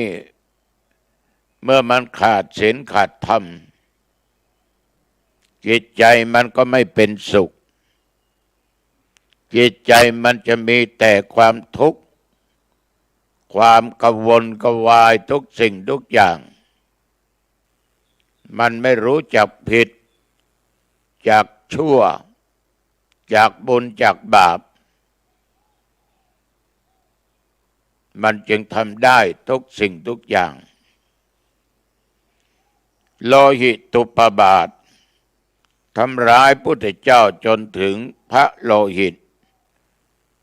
เมื่อมันขาดศีลขาดธรรมจิตใจมันก็ไม่เป็นสุขจิตใจมันจะมีแต่ความทุกข์ความกังวลกวายทุกสิ่งทุกอย่างมันไม่รู้จักผิดจากชั่วจากบุญจากบาปมันจึงทำได้ทุกสิ่งทุกอย่างโลหิตตุปบาท ทำร้ายพุทธเจ้าจนถึงพระโลหิต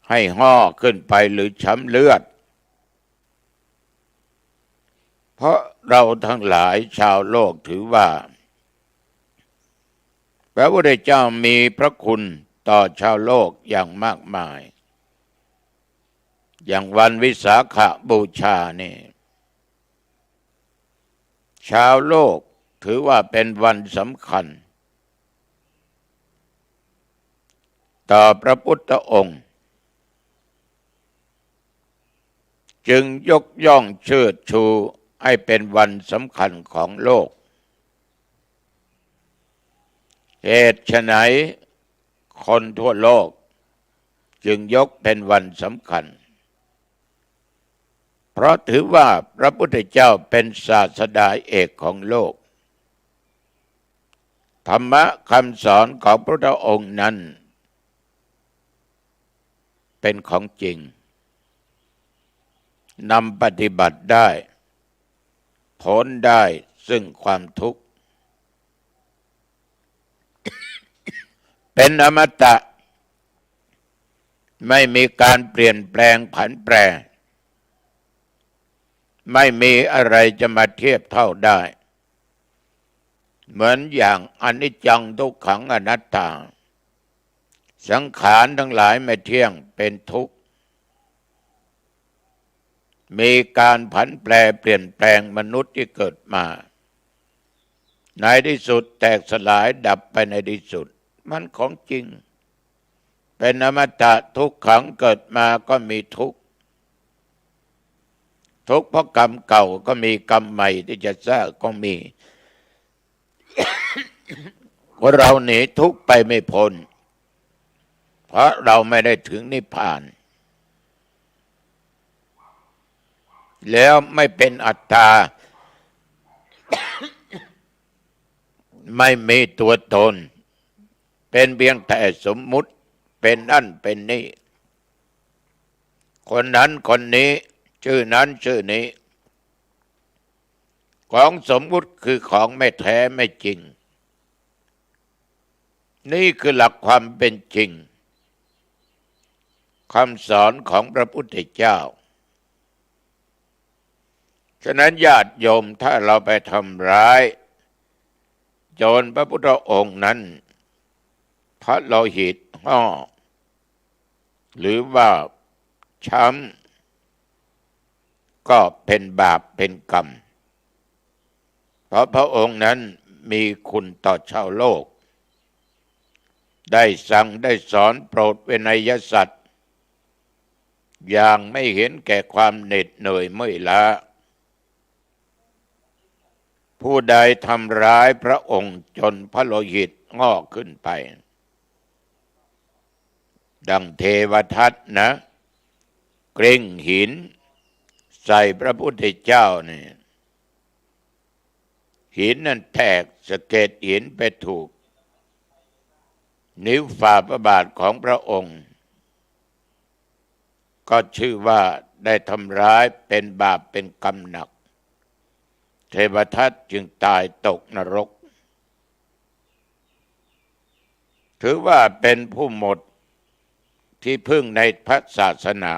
ให้ห่อขึ้นไปหรือช้ำเลือดเพราะเราทั้งหลายชาวโลกถือว่าพระพุทธเจ้ามีพระคุณต่อชาวโลกอย่างมากมายอย่างวันวิสาขบูชานี่ชาวโลกถือว่าเป็นวันสำคัญต่อพระพุทธองค์จึงยกย่องเชิดชูให้เป็นวันสำคัญของโลกเหตุไฉนคนทั่วโลกจึงยกเป็นวันสำคัญเพราะถือว่าพระพุทธเจ้าเป็นศาสดาเอกของโลกธรรมะคำสอนของพระพุทธองค์นั้นเป็นของจริงนำปฏิบัติได้พ้นได้ซึ่งความทุกข์เป็นอมตะไม่มีการเปลี่ยนแปลงผันแปรไม่มีอะไรจะมาเทียบเท่าได้เหมือนอย่างอนิจจังทุกขังอนัตตาสังขารทั้งหลายไม่เที่ยงเป็นทุกข์มีการผันแปรเปลี่ยนแปลงมนุษย์ที่เกิดมาในที่สุดแตกสลายดับไปในที่สุดมันของจริงเป็นอมตะทุกขังเกิดมาก็มีทุกข์ทุกข์เพราะกรรมเก่าก็มีกรรมใหม่ที่จะสร้างก็มี ว่าเราหนีทุกข์ไปไม่พ้นเพราะเราไม่ได้ถึงนิพพานแล้วไม่เป็นอัตตา ไม่มีตัวตนเป็นเพียงแต่สมมุติเป็นนั่นเป็นนี่คนนั้นคนนี้ชื่อนั้นชื่อนี้ของสมมุติคือของไม่แท้ไม่จริงนี่คือหลักความเป็นจริงคำสอนของพระพุทธเจ้าฉะนั้นญาติโยมถ้าเราไปทำร้ายโจรพระพุทธองค์นั้นพระโลหิตห่อหรือว่าช้ำก็เป็นบาปเป็นกรรมเพราะพระองค์นั้นมีคุณต่อชาวโลกได้สั่งได้สอนโปรดเวนยสัตว์อย่างไม่เห็นแก่ความเหน็ดเหนื่อยเมื่อยล้าผู้ใดทำร้ายพระองค์จนพระโลหิตงอกขึ้นไปดังเทวทัตนะเกร็งหินใส่พระพุทธเจ้าเนี่ยหินนั้นแตกสะเก็ดหินไปถูกนิ้วฝ่าพระบาทของพระองค์ก็ชื่อว่าได้ทำร้ายเป็นบาปเป็นกรรมหนักเทวทัตจึงตายตกนรกถือว่าเป็นผู้หมดที่พึ่งในพระศาสนา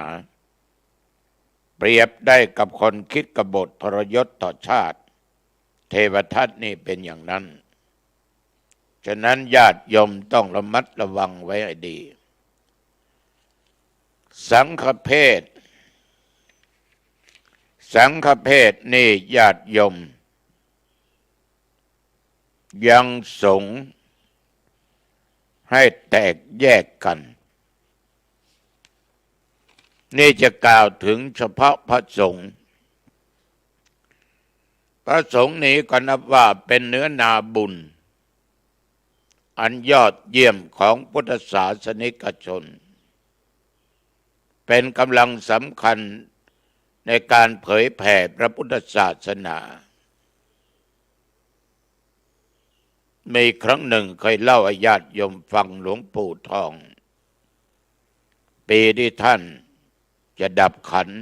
เปรียบได้กับคนคิดกบฏทรยศต่อชาติเทวทัตนี่เป็นอย่างนั้นฉะนั้นญาติโยมต้องระมัดระวังไว้ให้ดีสังฆเพศนี่ญาติโยมยังสงฆ์ให้แตกแยกกันนี่จะกล่าวถึงเฉพาะพระสงฆ์พระสงฆ์นี้ก็นับว่าเป็นเนื้อนาบุญอันยอดเยี่ยมของพุทธศาสนิกชนเป็นกำลังสำคัญในการเผยแผ่พระพุทธศาสนามีครั้งหนึ่งเคยเล่าให้ญาติโยมฟังหลวงปู่ทองปีที่ท่านจะดับขันธ์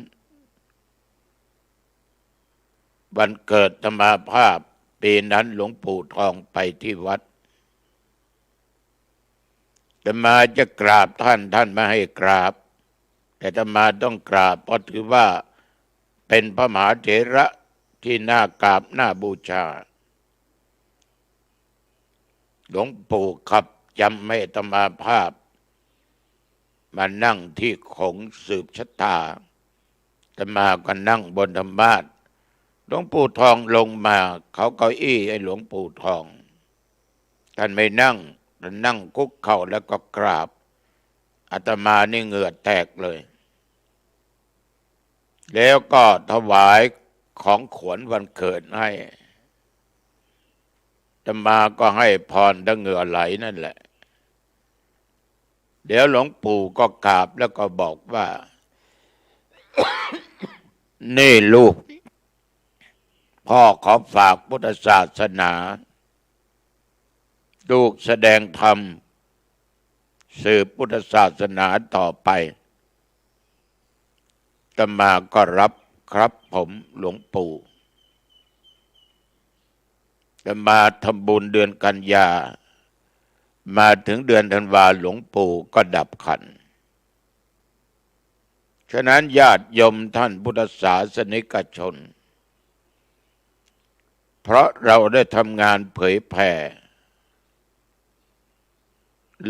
วันเกิดธรรมาภาพปีนั้นหลวงปู่ทองไปที่วัด อาตมาจะกราบท่านไม่ให้กราบแต่อาตมาต้องกราบเพราะถือว่าเป็นพระมหาเถระที่น่ากราบน่าบูชาหลวงปู่ขับจำให้อาตมาภาพมานั่งที่ขงสืบชะตาอาตมาก็นั่งบนธรรมาสน์หลวงปู่ทองลงมาเขาเก้าอี้ให้หลวงปู่ทองท่านไม่นั่งท่านนั่งคุกเข่าแล้วก็กราบอาตมานี่เหงื่อแตกเลยแล้วก็ถวายของขวัญวันเกิดให้อาตมาก็ให้พรทั้งเหงื่อไหลนั่นแหละเดี๋ยวหลวงปู่ก็กราบแล้วก็บอกว่า นี่ลูกพ่อขอฝากพุทธศาสนาลูกแสดงธรรมสืบพุทธศาสนาต่อไปอาตมาก็รับครับผมหลวงปู่อาตมาทำบุญเดือนกันยามาถึงเดือนธันวาหลวงปู่ก็ดับขันธ์ฉะนั้นญาติโยมท่านพุทธศาสนิกชนเพราะเราได้ทำงานเผยแผ่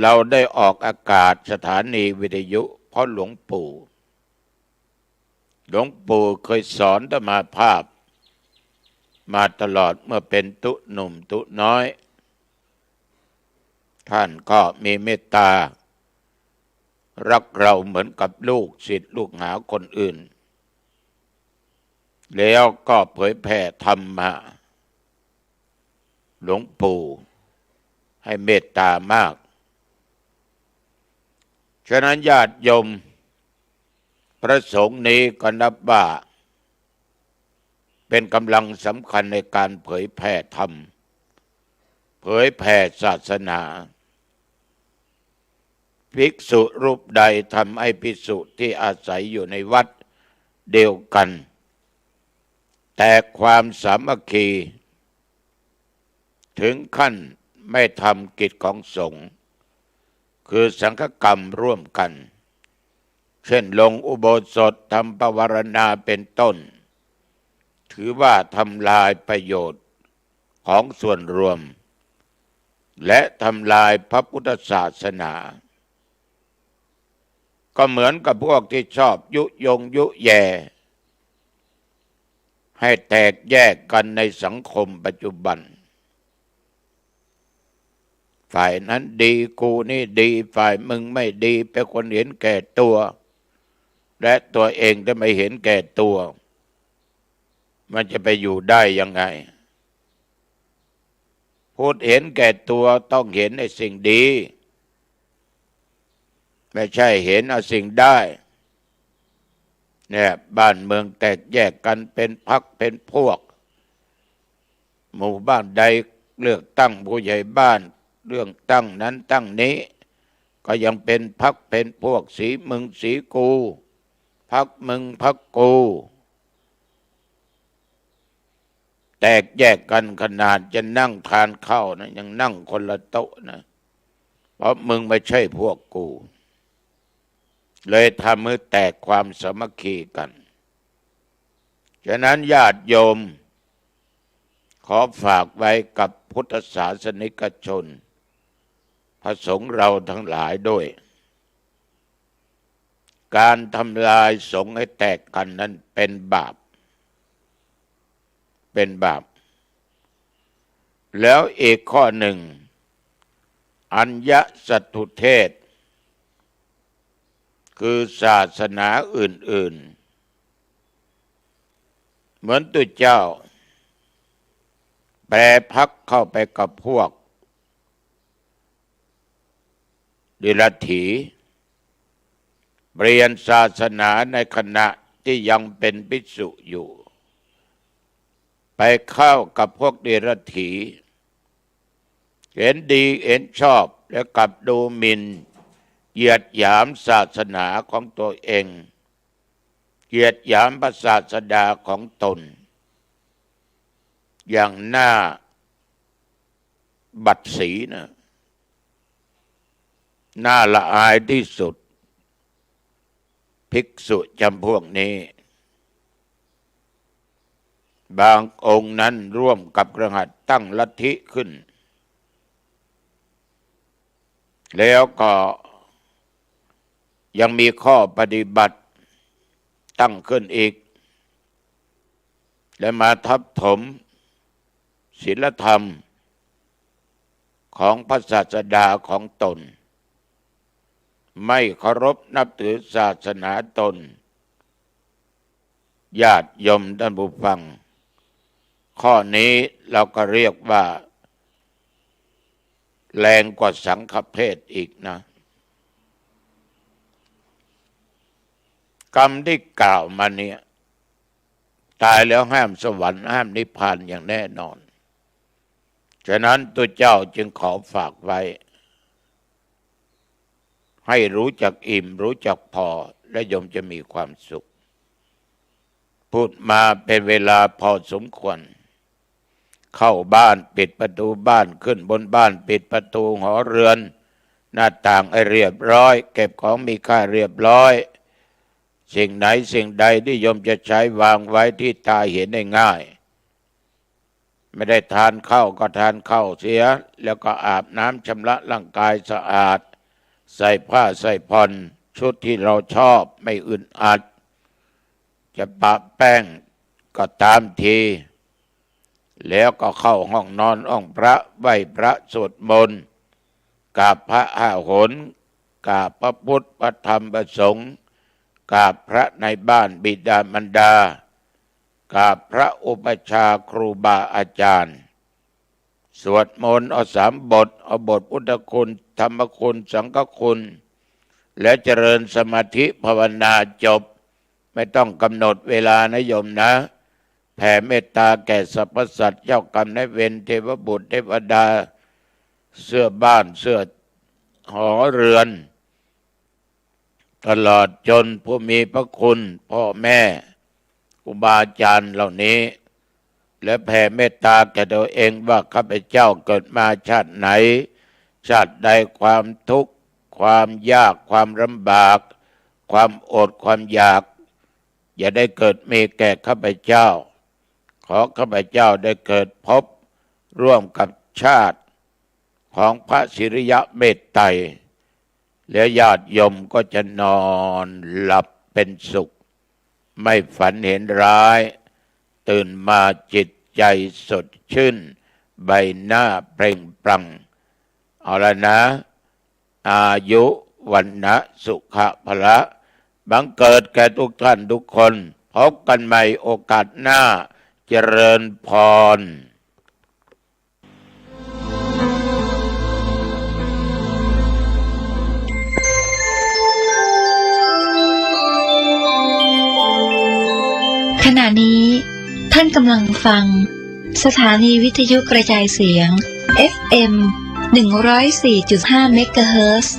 เราได้ออกอากาศสถานีวิทยุเพราะหลวงปู่เคยสอนธรรมาภาพมาตลอดเมื่อเป็นตุหนุ่มตุน้อยท่านก็มีเมตตารักเราเหมือนกับลูกศิษย์ลูกหาคนอื่นแล้วก็เผยแผ่ธรรมะหลวงปู่ให้เมตตามากฉะนั้นญาติโยมพระสงฆ์นี้ก็นับว่าเป็นกำลังสำคัญในการเผยแผ่ธรรมเผยแผ่ศาสนาภิกษุรูปใดทำให้ภิกษุที่อาศัยอยู่ในวัดเดียวกันแต่ความสามัคคีถึงขั้นไม่ทำกิจของสงฆ์คือสังฆกรรมร่วมกันเช่นลงอุโบสถทำปวารณาเป็นต้นถือว่าทำลายประโยชน์ของส่วนรวมและทำลายพระพุทธศาสนาก็เหมือนกับพวกที่ชอบยุยงยุแย่ให้แตกแยกกันในสังคมปัจจุบันฝ่ายนั้นดีกูนี่ดีฝ่ายมึงไม่ดีเป็นคนเห็นแก่ตัวและตัวเองจะไม่เห็นแก่ตัวมันจะไปอยู่ได้ยังไงพูดเห็นแก่ตัวต้องเห็นในสิ่งดีไม่ใช่เห็นเอาสิ่งได้เนี่ยบ้านเมืองแตกแยกกันเป็นพรรคเป็นพวกหมู่บ้านใดเลือกตั้งผู้ใหญ่บ้านเรื่องตั้งนั้นตั้งนี้ก็ยังเป็นพรรคเป็นพวกสีมึงสีกูพรรคมึงพรรคกูแตกแยกกันขนาดจะนั่งทานข้าวนะยังนั่งคนละโต๊ะนะเพราะมึงไม่ใช่พวกกูเลยทำให้แตกความสามัคคีกันฉะนั้นญาติโยมขอฝากไว้กับพุทธศาสนิกชนพระสงฆ์เราทั้งหลายด้วยการทำลายสงฆ์ให้แตกกันนั้นเป็นบาปแล้วอีกข้อหนึ่งอัญญสัตถุเทศคือศาสนาอื่นๆเหมือนตุเจ้าแปรพักเข้าไปกับพวกเดรัจฉีเปลี่ยนศาสนาในขณะที่ยังเป็นภิกษุอยู่ไปเข้ากับพวกเดรัจฉีเห็นดีเห็นชอบแล้วกลับดูหมิ่นเหยียดหยามศาสนาของตัวเองเหยียดหยามพระศาสดาของตนอย่างหน้าบัดสีนะ น่าละอายที่สุดภิกษุจำพวกนี้บางองค์นั้นร่วมกับกระหัตตั้งลัทธิขึ้นแล้วก็ยังมีข้อปฏิบัติตั้งขึ้นอีกและมาทับถมศีลธรรมของพระศาสดาของตนไม่เคารพนับถือศาสนาตนญาติโยมท่านผู้ฟังข้อนี้เราก็เรียกว่าแรงกว่าสังฆเพศอีกนะกรรมที่กล่าวมาเนี่ยตายแล้วห้ามสวรรค์ห้ามนิพพานอย่างแน่นอนฉะนั้นตัวเจ้าจึงขอฝากไว้ให้รู้จักอิ่มรู้จักพอและโยมจะมีความสุขพูดมาเป็นเวลาพอสมควรเข้าบ้านปิดประตูบ้านขึ้นบนบ้านปิดประตูหอเรือนหน้าต่างให้เรียบร้อยเก็บของมีค่าเรียบร้อยสิ่งไหนสิ่งใดที่โยมจะใช้วางไว้ที่ตาเห็นได้ง่ายไม่ได้ทานข้าวก็ทานข้าวเสียแล้วก็อาบน้ำชำระร่างกายสะอาดใส่ผ้าใส่ผ่อนชุดที่เราชอบไม่อึดอัดจะปะแป้งก็ตามทีแล้วก็เข้าห้องนอนห้องพระไหว้พระสวดมนต์กราบพระห้าหนกราบพระพุทธพระธรรมพระสงฆ์กราบพระในบ้านบิดามารดากราบพระอุปัชฌาย์ครูบาอาจารย์สวดมนต์เอา3 บทเอาบทพุทธคุณธรรมคุณสังฆคุณและเจริญสมาธิภาวนาจบไม่ต้องกำหนดเวลานะโยมนะแผ่เมตตาแก่สรรพสัตว์เจ้ากรรมนายเวรเทวบุตรเทวดาเสื้อบ้านเสื้อหอเรือนตลอดจนผู้มีพระคุณพ่อแม่ครูบาอาจารย์เหล่านี้และแผ่เมตตาแก่ตัวเองว่าข้าพเจ้าเกิดมาชาติไหนชาติใดความทุกข์ความยากความลำบากความอดความอยากอย่าได้เกิดมีแก่ข้าพเจ้าขอข้าพเจ้าได้เกิดพบร่วมกับชาติของพระสิริยะเมตไตรแล้วญาติโยมก็จะนอนหลับเป็นสุขไม่ฝันเห็นร้ายตื่นมาจิตใจสดชื่นใบหน้าเปล่งปลั่งเอาละนะอายุวันนะสุขะพละบังเกิดแก่ทุกท่านทุกคนพบกันใหม่โอกาสหน้าเจริญพรขณะนี้ท่านกำลังฟังสถานีวิทยุกระจายเสียง FM 104.5 เมกะเฮิรตซ์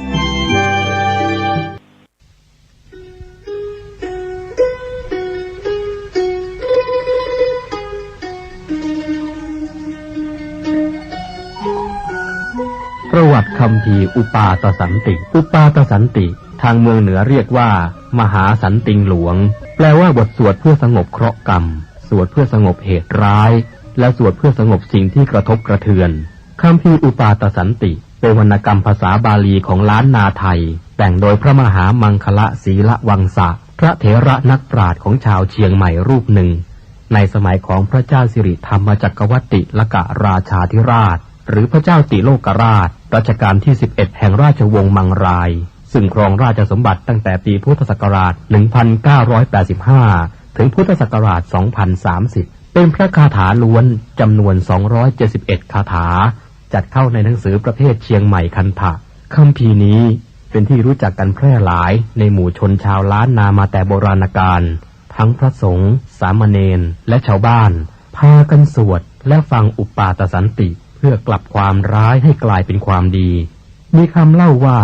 ประวัติคัมภีร์อุปาทสันติ อุปาทสันติทางเมืองเหนือเรียกว่ามหาสันติงหลวงแปลว่าบทสวดเพื่อสงบเคราะห์กรรมสวดเพื่อสงบเหตุร้ายและสวดเพื่อสงบสิ่งที่กระทบกระเทือนคัมภีร์อุปาทสันติเป็นวรรณกรรมภาษาบาลีของล้านนาไทยแต่งโดยพระมหามังคละศีละวังสะพระเถระนักปราชญ์ของชาวเชียงใหม่รูปหนึ่งในสมัยของพระเจ้าสิริธรรมจักรวรรดิลกราชาธิราชหรือพระเจ้าติโลกราชรัชกาลที่11แห่งราชวงศ์มังรายซึ่งครองราชสมบัติตั้งแต่ปีพุทธศักราช 1985 ถึงพุทธศักราช 2030 เป็นพระคาถาล้วนจำนวน 271 คาถาจัดเข้าในหนังสือประเภทเชียงใหม่คันธะคัมภีร์นี้เป็นที่รู้จักกันแพร่หลายในหมู่ชนชาวล้านนามาแต่โบราณกาลทั้งพระสงฆ์สามเณรและชาวบ้านพากันสวดและฟังอุปาทสันติเพื่อกลับความร้ายให้กลายเป็นความดีมีคำเล่าว่า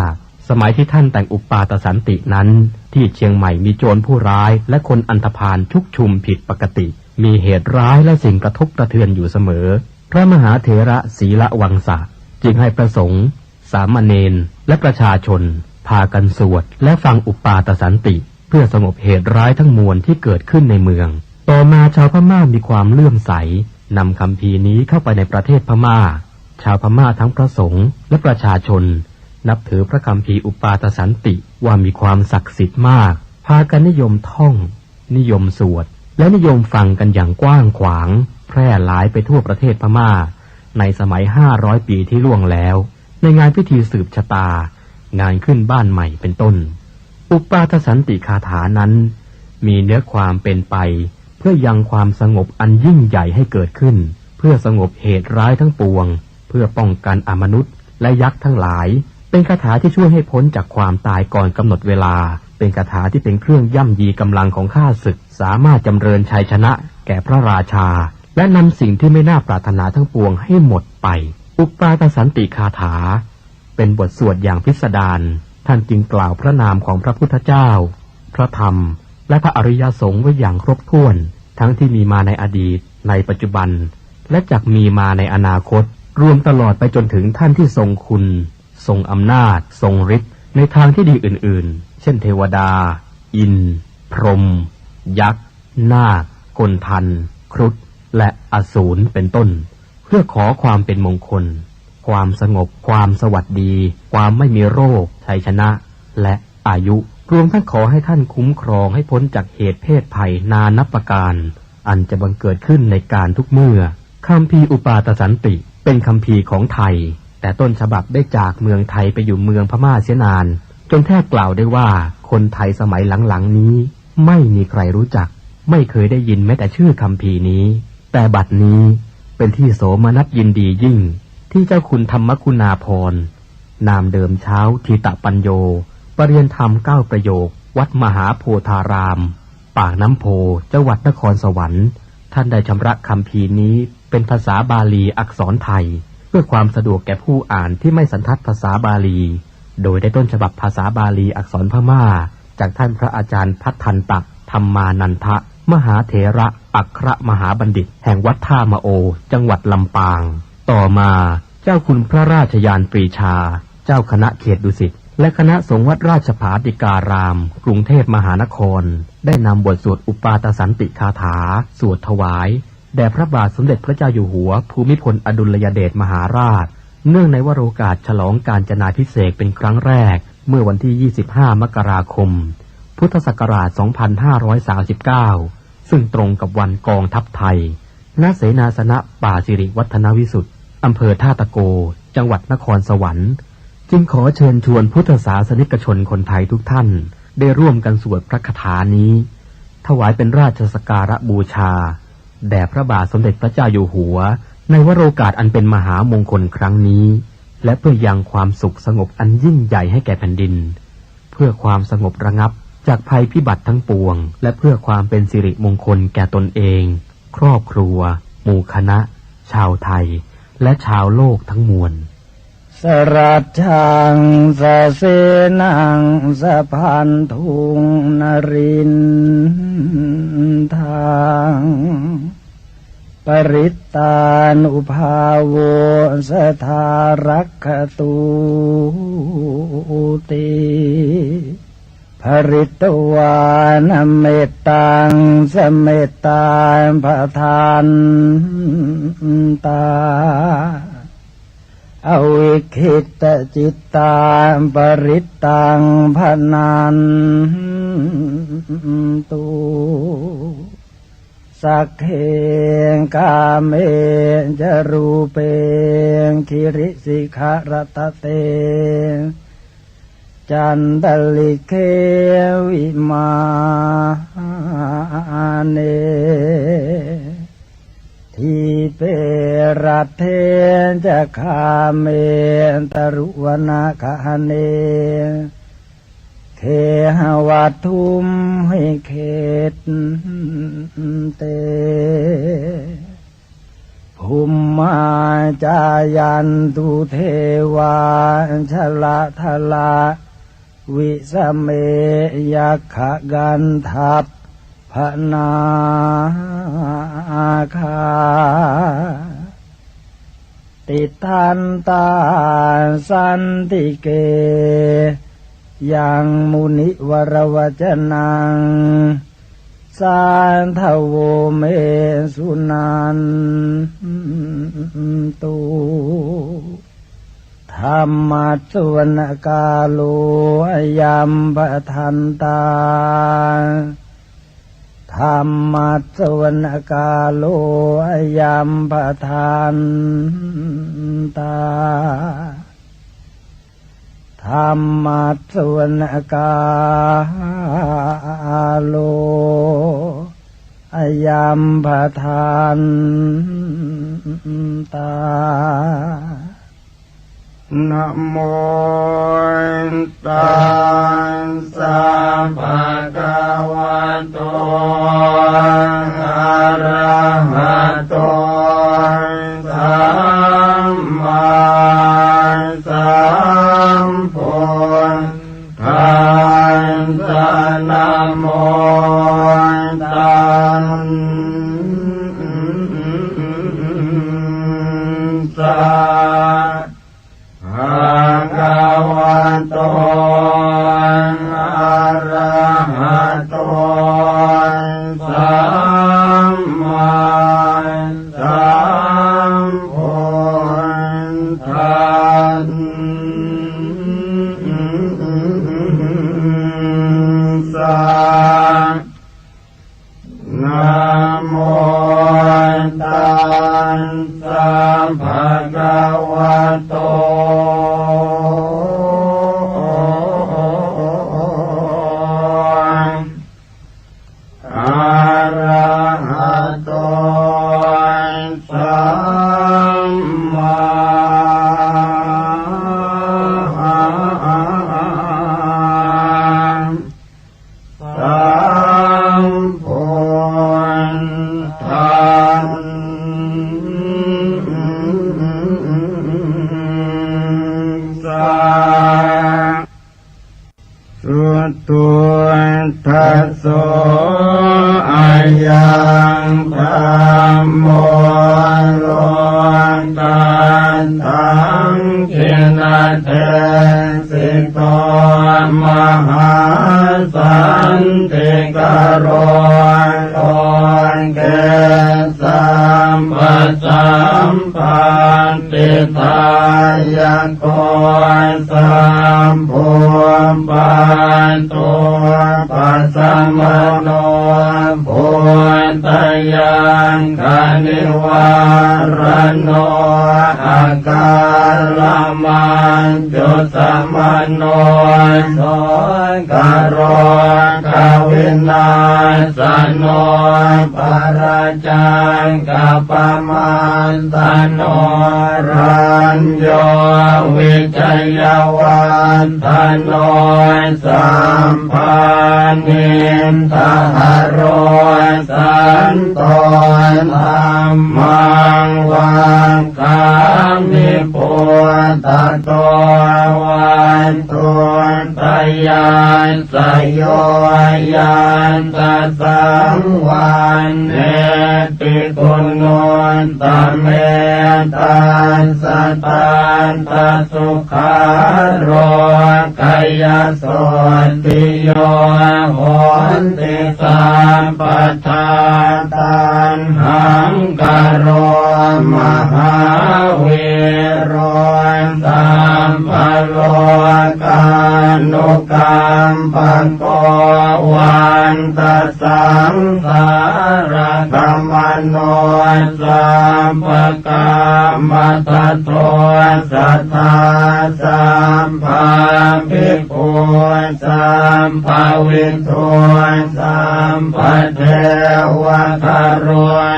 สมัยที่ท่านแต่งอุปาทสันตินั้นที่เชียงใหม่มีโจรผู้ร้ายและคนอันธพาลชุกชุมผิดปกติมีเหตุร้ายและสิ่งกระทบกระเทือนอยู่เสมอพระมหาเถระศีละวังสะจึงให้พระสงฆ์ สามเณรและประชาชนพากันสวดและฟังอุปาทสันติเพื่อสงบเหตุร้ายทั้งมวลที่เกิดขึ้นในเมืองต่อมาชาวพม่ามีความเลื่อมใสนำคัมภีร์นี้เข้าไปในประเทศพม่าชาวพม่าทั้งพระสงฆ์และประชาชนนับถือพระคัมภีร์อุปาทสันติว่ามีความศักดิ์สิทธิ์มากพากันนิยมท่องนิยมสวดและนิยมฟังกันอย่างกว้างขวางแพร่หลายไปทั่วประเทศพม่าในสมัย500 ปีที่ล่วงแล้วในงานพิธีสืบชะตางานขึ้นบ้านใหม่เป็นต้นอุปาทสันติคาถานั้นมีเนื้อความเป็นไปเพื่อยังความสงบอันยิ่งใหญ่ให้เกิดขึ้นเพื่อสงบเหตุร้ายทั้งปวงเพื่อป้องกันอมนุษย์และยักษ์ทั้งหลายเป็นคาถาที่ช่วยให้พ้นจากความตายก่อนกำหนดเวลาเป็นคาถาที่เป็นเครื่องย่ำยีกำลังของข้าศึกสามารถจำเริญชัยชนะแก่พระราชาและนำสิ่งที่ไม่น่าปรารถนาทั้งปวงให้หมดไปอุปาทสันติคาถาเป็นบทสวดอย่างพิสดารท่านจึงกล่าวพระนามของพระพุทธเจ้าพระธรรมและพระอริยสงฆ์ไว้อย่างครบถ้วนทั้งที่มีมาในอดีตในปัจจุบันและจักมีมาในอนาคตรวมตลอดไปจนถึงท่านที่ทรงคุณทรงอำนาจทรงฤทธิ์ในทางที่ดีอื่นๆเช่นเทวดาอินทร์พรหมยักษ์นาคกลทันครุฑและอสูรเป็นต้นเพื่อขอความเป็นมงคลความสงบความสวัสดีความไม่มีโรคชัยชนะและอายุรวมทั้งขอให้ท่านคุ้มครองให้พ้นจากเหตุเพศภัยนานับประการอันจะบังเกิดขึ้นในการทุกเมื่อคัมภีร์อุปาทสันติเป็นคัมภีร์ของไทยแต่ต้นฉบับได้จากเมืองไทยไปอยู่เมืองพม่าเสียนานจนแทบกล่าวได้ว่าคนไทยสมัยหลังๆนี้ไม่มีใครรู้จักไม่เคยได้ยินแม้แต่ชื่อคัมภีร์นี้แต่บัดนี้เป็นที่โสมนัสยินดียิ่งที่เจ้าคุณธรรมคุณาภรณ์นามเดิมเช้าทีตะปัญโยปรริยนธรรม9 ประโยควัดมหาโพธารามปากน้ำโพจังหวัดนครสวรรค์ท่านได้ชำระคัมภีร์นี้เป็นภาษาบาลีอักษรไทยเพื่อความสะดวกแก่ผู้อ่านที่ไม่สันทัดภาษาบาลีโดยได้ต้นฉบับภาษาบาลีอักษรพม่าจากท่านพระอาจารย์พัฒทันตะธรรมานันทะมหาเถระอัครมหาบัณฑิตแห่งวัดท่ามะโอจังหวัดลำปางต่อมาเจ้าคุณพระราชยานปรีชาเจ้าคณะเขตดุสิตและคณะสงฆ์วัดราชภาติการามกรุงเทพมหานครได้นำบทสวดอุปาทสันติคาถาสวดถวายแด่พระบาทสมเด็จพระเจ้าอยู่หัวภูมิพลอดุลยเดชมหาราชเนื่องในวโรกาสฉลองกาญจนาภิเษกเป็นครั้งแรกเมื่อวันที่25 มกราคมพุทธศักราช 2539 ซึ่งตรงกับวันกองทัพไทยณเสนาสนะป่าสิริวัฒนวิสุทธิ์อำเภอท่าตะโกจังหวัดนครสวรรค์จึงขอเชิญชวนพุทธศาสนิกชนคนไทยทุกท่านได้ร่วมกันสวดพระคาถานี้ถวายเป็นราชสักการะบูชาแด่พระบาทสมเด็จพระเจ้าอยู่หัวในวโรกาสอันเป็นมหามงคลครั้งนี้และเพื่อยังความสุขสงบอันยิ่งใหญ่ให้แก่แผ่นดินเพื่อความสงบระงับจากภัยพิบัติทั้งปวงและเพื่อความเป็นสิริมงคลแก่ตนเองครอบครัวหมู่คณะชาวไทยและชาวโลกทั้งมวลสรัจฉังสะเสนังสะพันธุงนรินทางปริตตานุภาโวสทารักขตุติภริตวานเมตตังสเมตตาภทานตาอวิคิตจิตตาปริตตังพนันตุสักเขกาเมจรูเปคิริสิขารตเตจันตลิเควิมาเนทีเปรัตเทจะคาเมตรุวนาคาเนเคหวัตทุมให้เขตเตภูมิมาจายันตุเทวาชละทละวิสเมยักขกันทัพพนาคา ติทันตาสันติเกยังมุนิวรวจนังสานทโวเมสุนันตุธรรมัสสวนกาโลยัมปทันตาธรรมัสสวนกาโลยัมปทันตาธรรมัสสวนกาโลยัมปทันตานะโมตัสสะภะคะวะโตอะระหะโตสัมมาสัมพุทธัสสะนะโมตัสสะภะคะวะโตอะระหะโตสัมมาสัมพุทธัสสะนะโมตัสสะภะคะวะโตอะระหะโตสัมมาสัมพุทธัสสะสุตุทัสโสอายังธัมโมโลกันตังขินะเทสิโตมหาสันติกโรโลเกสัมปสัมปันติทายโกสัมภูปันตุปัสสมโนพุทธยังคณิวารโนอาการมันจุสมโนโสกโรกวินาสโนปราจังกัปมันตโนรัญโยวิจัยวันตโนสัมปันนิทหโรสันโตธัมมังวังคามิปุตตะโตวันตุตยานสโยยันตสังวันเนติกุณุนตเมตันสตันตสุขาโรกายโสติโยโหติสัมปทาตันหังกโรมหาวิโรสัมภโลกานุกรรมปังโกวันตสังสารกัมมโนสัมปกามทัตโตสัทธาสัมภาภิกขุสัมภาวินโทสัมปเทวะคาร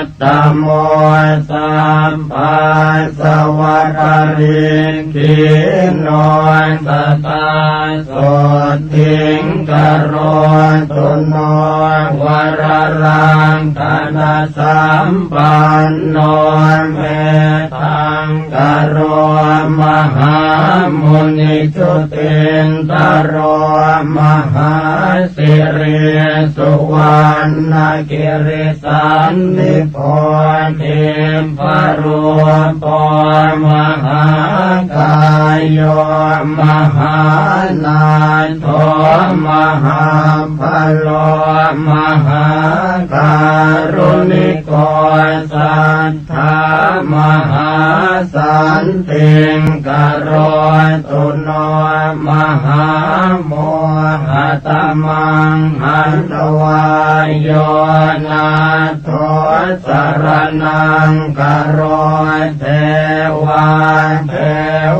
ตตโมสัมภาสวะคาริกิโนตตาโสทิงกโรตุโนวรรังธนสัมปันโน เมตังกโรมหามุนิจุตินตโรมหาสิริสุวรรณกิริสันนิโพธิพรุปมหากายโยมหานาโทมหาพโลมหาการุณิโกสัทธามหาสันติงกโรตุโนมหาโมหตมังหันตวายโยนาโทสรนังกโรเทวาเท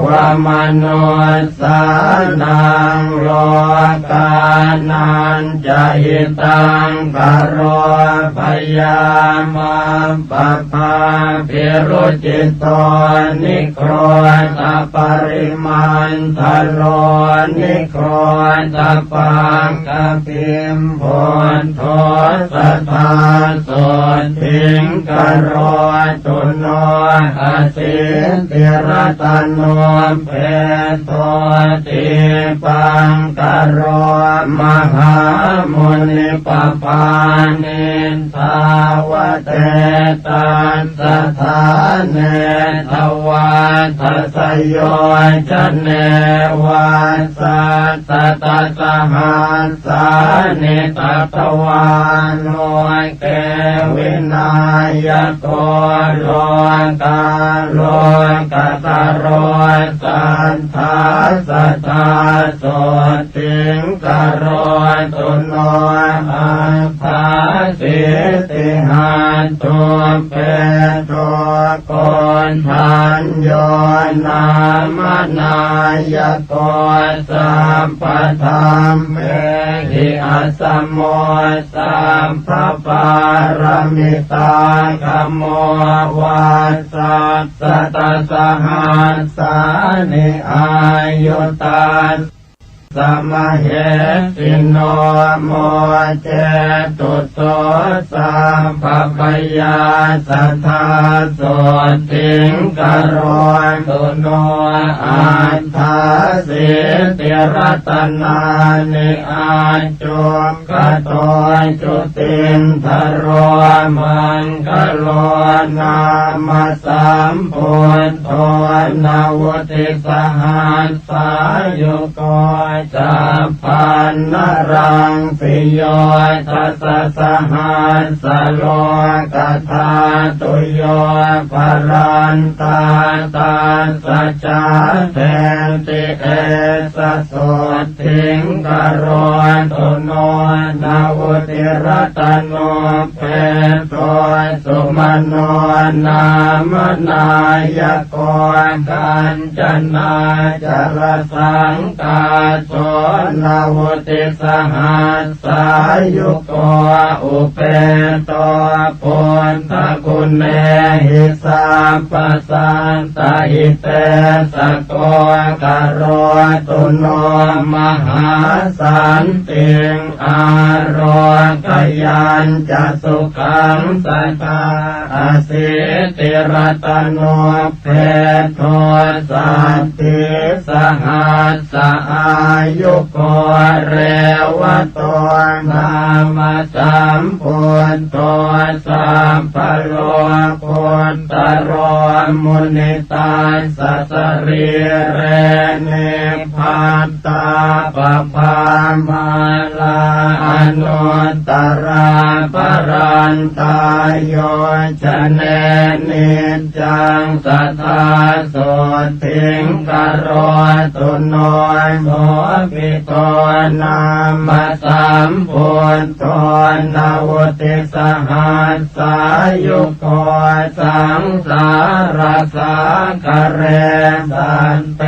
วมนุสสานังโลกานันจะหิตังกโรพยามาปภาภิรุจิตโตนิโครตปริมันทโลนิโครตปังกปิมโพนโทสัทธาโสทิงกโรตุโนอาสิติรตโนเพโตติปังกโรมหามุนิปปานิทาวเตตัสสะทาเนทวาทัสโยจะเนวาสัตตตสหัสสานิตตวานโนเกวินายโกโลกาโลกตโรสัทธาสัทธาโสติงกโรตุโนอัฏฐาสิติหันตุเปโตโกนทันโยนามนายโกสัมปธรรมเมหิอัสสมโมสัมภปารมิตาคัมโมวัสสัตตสหัสสานิอายุตัสสมเหสิโนโมเจตุโสสัมภปยาสัทธาโสติงกโรตุโนอัฏฐาสิติรัตนานิอาจุกโตจุตินทโรมังคโลนามาสัมพุทโธนาวุติสหัสสายุโกจัปปันนรังสิโยทัสสะหัสสะโลกธาตุโยภรันตาตาสัจจาเทติเอสะโสทิงกโรตุโนนาวุติรัตโนเปโตสุมโนนามนายโกกัญจนาจรสังกาโสนาวุติสหัสสายุโกอุเปโตปุณตะกุณเนหิสัมปสันตหิเตสโกกโรตุโนมหาสันติงอารกยัญจะสุขังสัตตาอสิติรัตโนเพโทสัตติสหัสสะอายุโกเรวะโตนามาสัมพุทโธสัมภโลกุตตโรมุนิตาสัสริเรเนพัตตาปภามาลาอนุตตราปรันตายโยชเนนิจังสัทธาโสทิงกโรตุโนโมปิโตนามาสัมพุทโธนาวุติสหัสสายุโกสังสารสังกเรสันเต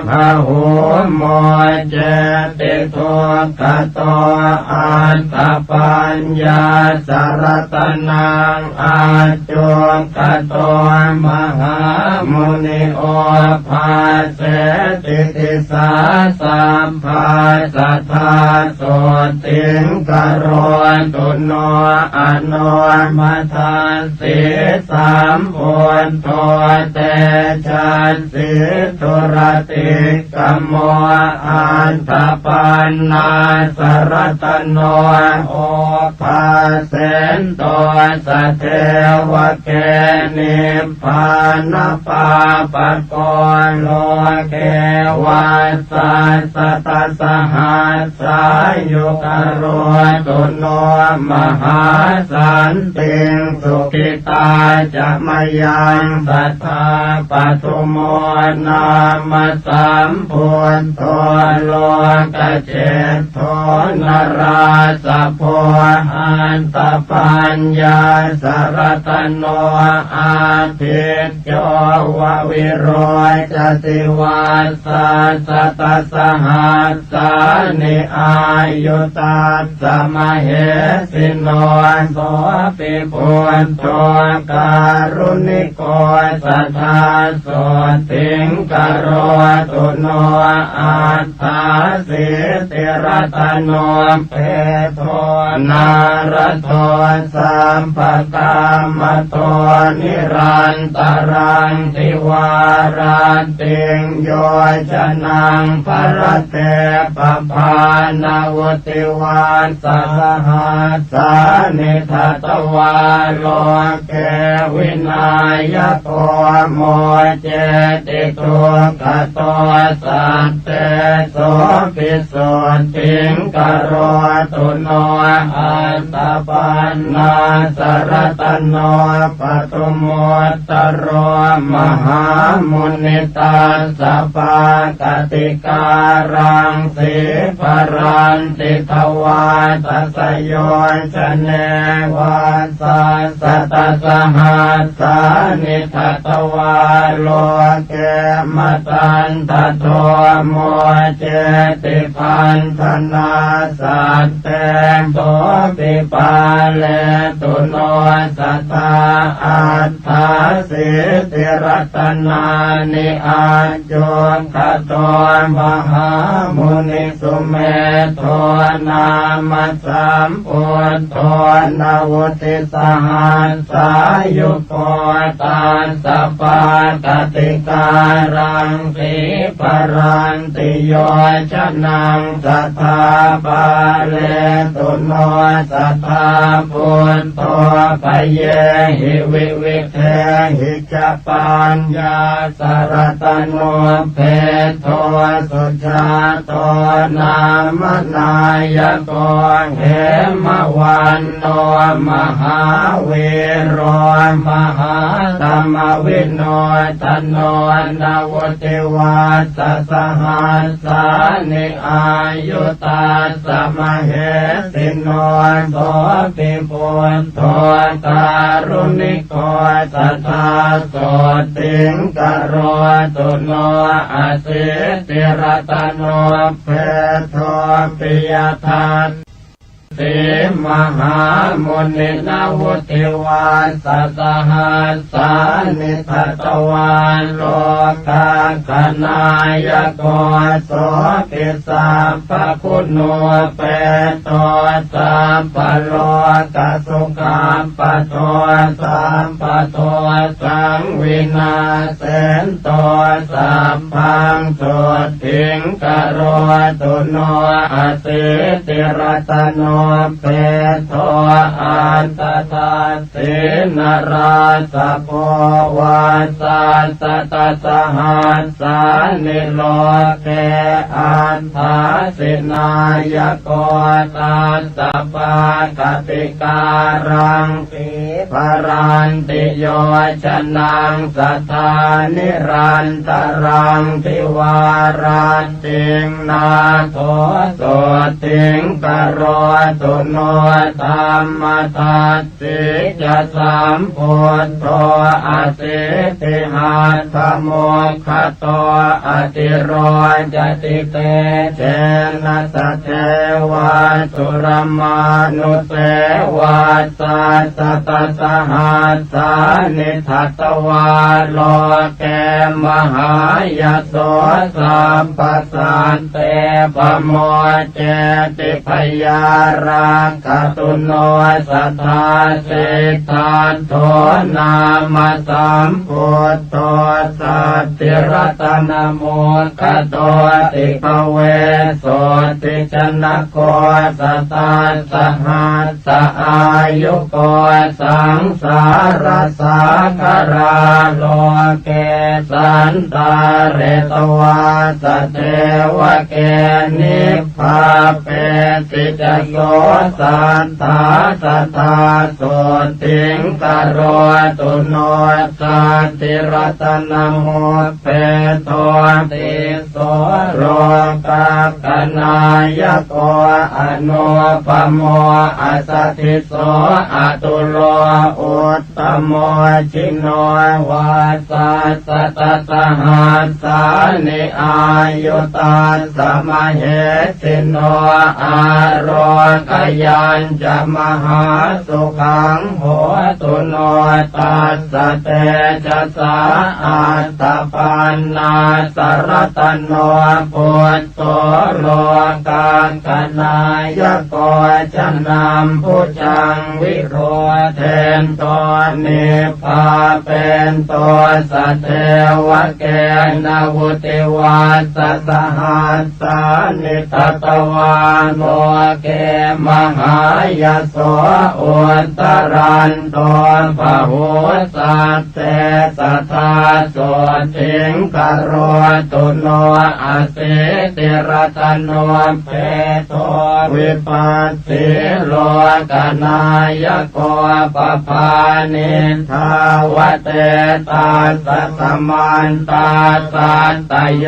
ภะหุโมเจติทุกขโตอัตตปัญญาสารตนังอาจุกโตมหามุนิโอภาเสติติสาสัมภาสัทธาโสติงกโรตุโนอโนมัทานสิสั มพุทโธเตชันสิทุรติกโมอันตปันนาสรตโนโอภาเสนโตสเทวเกนิพพานปาปะโกโลเกวัสสัสตสหัสสายุกโรตุโนมหาสันติงสุขิตาจะมยังสัทธาปทุโมนามสัมพุทโธโลกเจโธนราสโพอันตปัญญาสรตโนอาทิตโยววิโรจติวาสัสตสหัสสานิอายุตัสสะมเหสิโนโสปิพุทโธการุณิโกสัทธาโสติงกโรตุโนอัตถาสิติรตโนเพโทนารโทสัมปตามโตนิรันตรังทิวาราติงโยชนังภรเตปภานาวติวาสสหัสสานิทัตวาโลเกวินายโกโมเจติตุกโตสัตเตโสภิสุติงกโรตุโนอัตตปันนาสรตโนปทุโมตโรมหามุนิตาสปากติการังสีปรันติทวาตัสโยชเนวาสัสตสหัสสานิทัตวาโลเกมตันทโทโมเจติพันธนาสัตเตโสปิปาเลตุโนสัทธาอัตถาสิติรัตนานิอาจุขโตมหามุนิสุเมโทนามสัมพุทโธนวุติสหัสสายุโกตัสสะปากติการังสีปรันติโยชนังสัทธาปาเลตุโนสัทธาพุทโธปเยหิวิวิเทหิจปัญญาสรตโนเพโทสุชาโตนามนายโกเหมวันโนมหาเวโรมหาธรรมวิโนตโนนาวติวาสสหัสสานิอายุตัสสะมเหสิโนโสปิพุทโธการุณิโกสัทธาโสติงกโรตุโนอาสิติรตโนเพโทปิยทัสสิมหามุนินาวุติวาสสหัสสานิทัตวาโลกาคณายโกโสปิสัพพคุณโนเปโตสัมปโลกสุขัมปโตสัมปโตสังวินาเสนโตสัมพังสุติงกโรตุโนอาสิติรตโนเพโทอันตตาสินราสโพวาสัสตสหัสสานิโลเกอันทาสินายโกตัสสะปากติการังสีปรันติโยชนังสัทธานิรันตรังทิวาราติงนาโทโสติงกโรตุโนธรรมทัสสิจะสัมพุทโธอสิติหัตถโมคขโตอติโรจติเตเจนะสะเทวะสุรมา นุเสวาสัสตสหัสสานิทัตวาโลเกมหายโสสัมปสันเตปโมเจติพยารังคตุโนสัทธาสิทธาโทนามสัมพุทโธสัตติรัตนโมคโตติภเวโสติชนะโกสัตตาสหัสสะอายุโกสังสารสังขราโลเกสันตาเรตวาสเทวเกนิพพาเปติจโยสันตาสัทธาโสติงกโรตุโนสันติรัตนโมเปโตติโสโรกากนายโกอนุปโมอัสสทิโสอตุโลอุตตโมชิโนวาสัสตสหัสสานิอายุตัสสมเหสิโนอารกยัญจะมหาสุขังโหตุโนตัสสะเตจะสาอัตตปันนาสรตโนปุตโตโลกากนายโกจะนำผู้จังวิโรเทนตัวนิพพาเป็นตัวสัตเทวเกณวุติวาสสหัสสานิทัตวาโลเกมหายโสอุตตรันโตภะโหสัตเตสัทธาโสติงกโรตุโนอาเสติรัตโนเปโตวิปัสสิโลกนายโกปภานิทาวเตตาสัสมันตาสัตตโย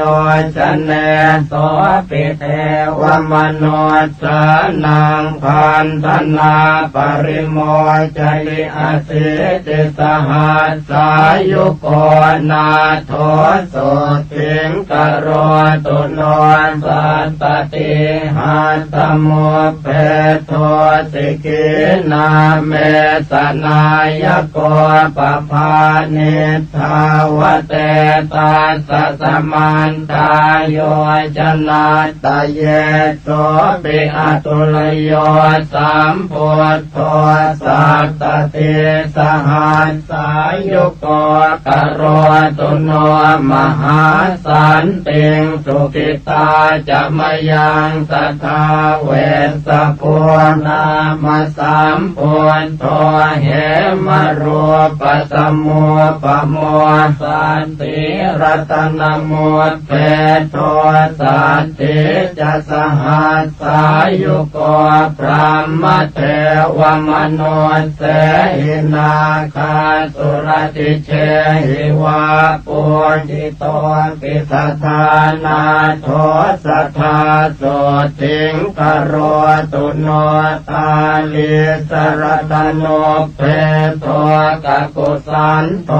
ชเนโสปิเทวมโนสนังพันธนาปริโมจลิอาสิติสหัสสายุโกนาโทโสติงกโรตุโนสัตตติหัตถโมเปโทสิกินาเมสนายโกปภานิทาวเตตาสัสมันตาโยชนาตเยโสปิอตุลโยสัมพุทโธสัตตติสหัสสายุโกกโรตุโนมหาสันติงสุขิตาจะมยังสัทธาเวสสภูนามสัมพุทโธเหมรูปสมุปโมสันติรัตนโมเปโตสันติจะสหัสสายุโกพระมเทวมโนเสหินาคาสุรติเชหิวาปุจิโตปิสัทธานาโทสัทธาโสติงกโรตุโนตาลิสรตโนเปโตกกุสันโต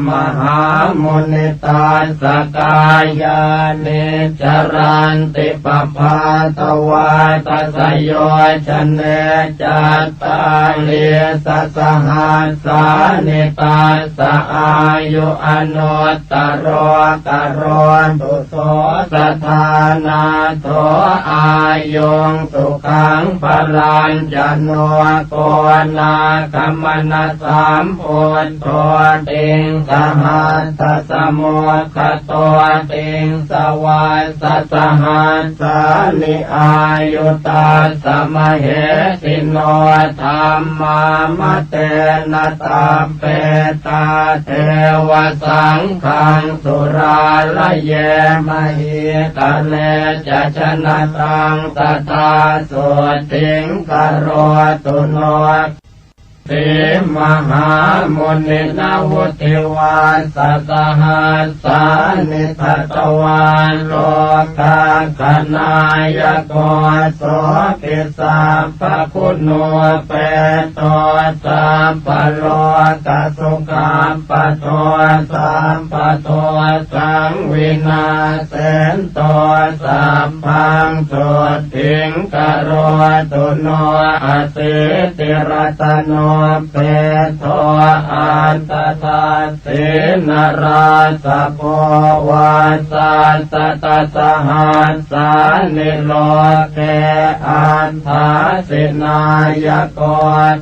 มหามุนิตาสกายานิจรันติปภาตวาตัสโยชเนจัตตาลิสสหัสสานิตาสอายุอนุตตโรกโรตุโสสัทธานาโทอายุงสุขังพลัญจโนโกนาคัมมนะสัมพุทโธติงสหัสสะสมุขโตติงสวาสสหัสสานิอายุตัสสมเหสิโนธรรมามเตนะตาเปตาเทวสังฆังสุราละเยมหิตะเลจะชนะตังตถาโสติงกโรตุโน ติมหามุนินาวุติวาสัตหัสสานิทัตวาโลกาคณายโกโสภิสัพพคุณโนเปโตสัพพโลกสุขัมปโตสัมปโตสังวินาเสนโตสัพพังสุทิงกโรตุโนอสิติรัตโนเปโตอันตตาสินราสโพวาสัตตสหัสสานิโลเกอันทาสินายโก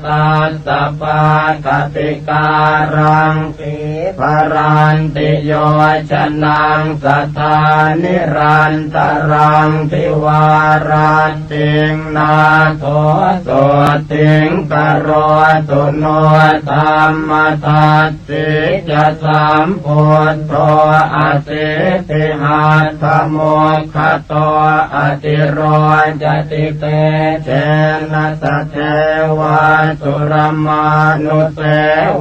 ตัสสะปะกติการังปิภรันติโยชนังสัทธานิรันตรังทิวารันติงนาโทโสติงกโรตุโนธรรมทัสสิจะสัมพุทโธอสิติหัตถโมคขโตอติโรจติเตเจนะสะเทวะสุรมานุเส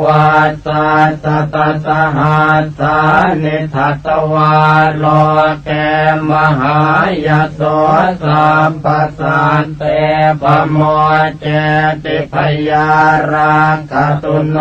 วะสัตตสหัสสานิทัตวาโลเกมหายโสสัมปสันเตปโมเจติพยารังคตุโน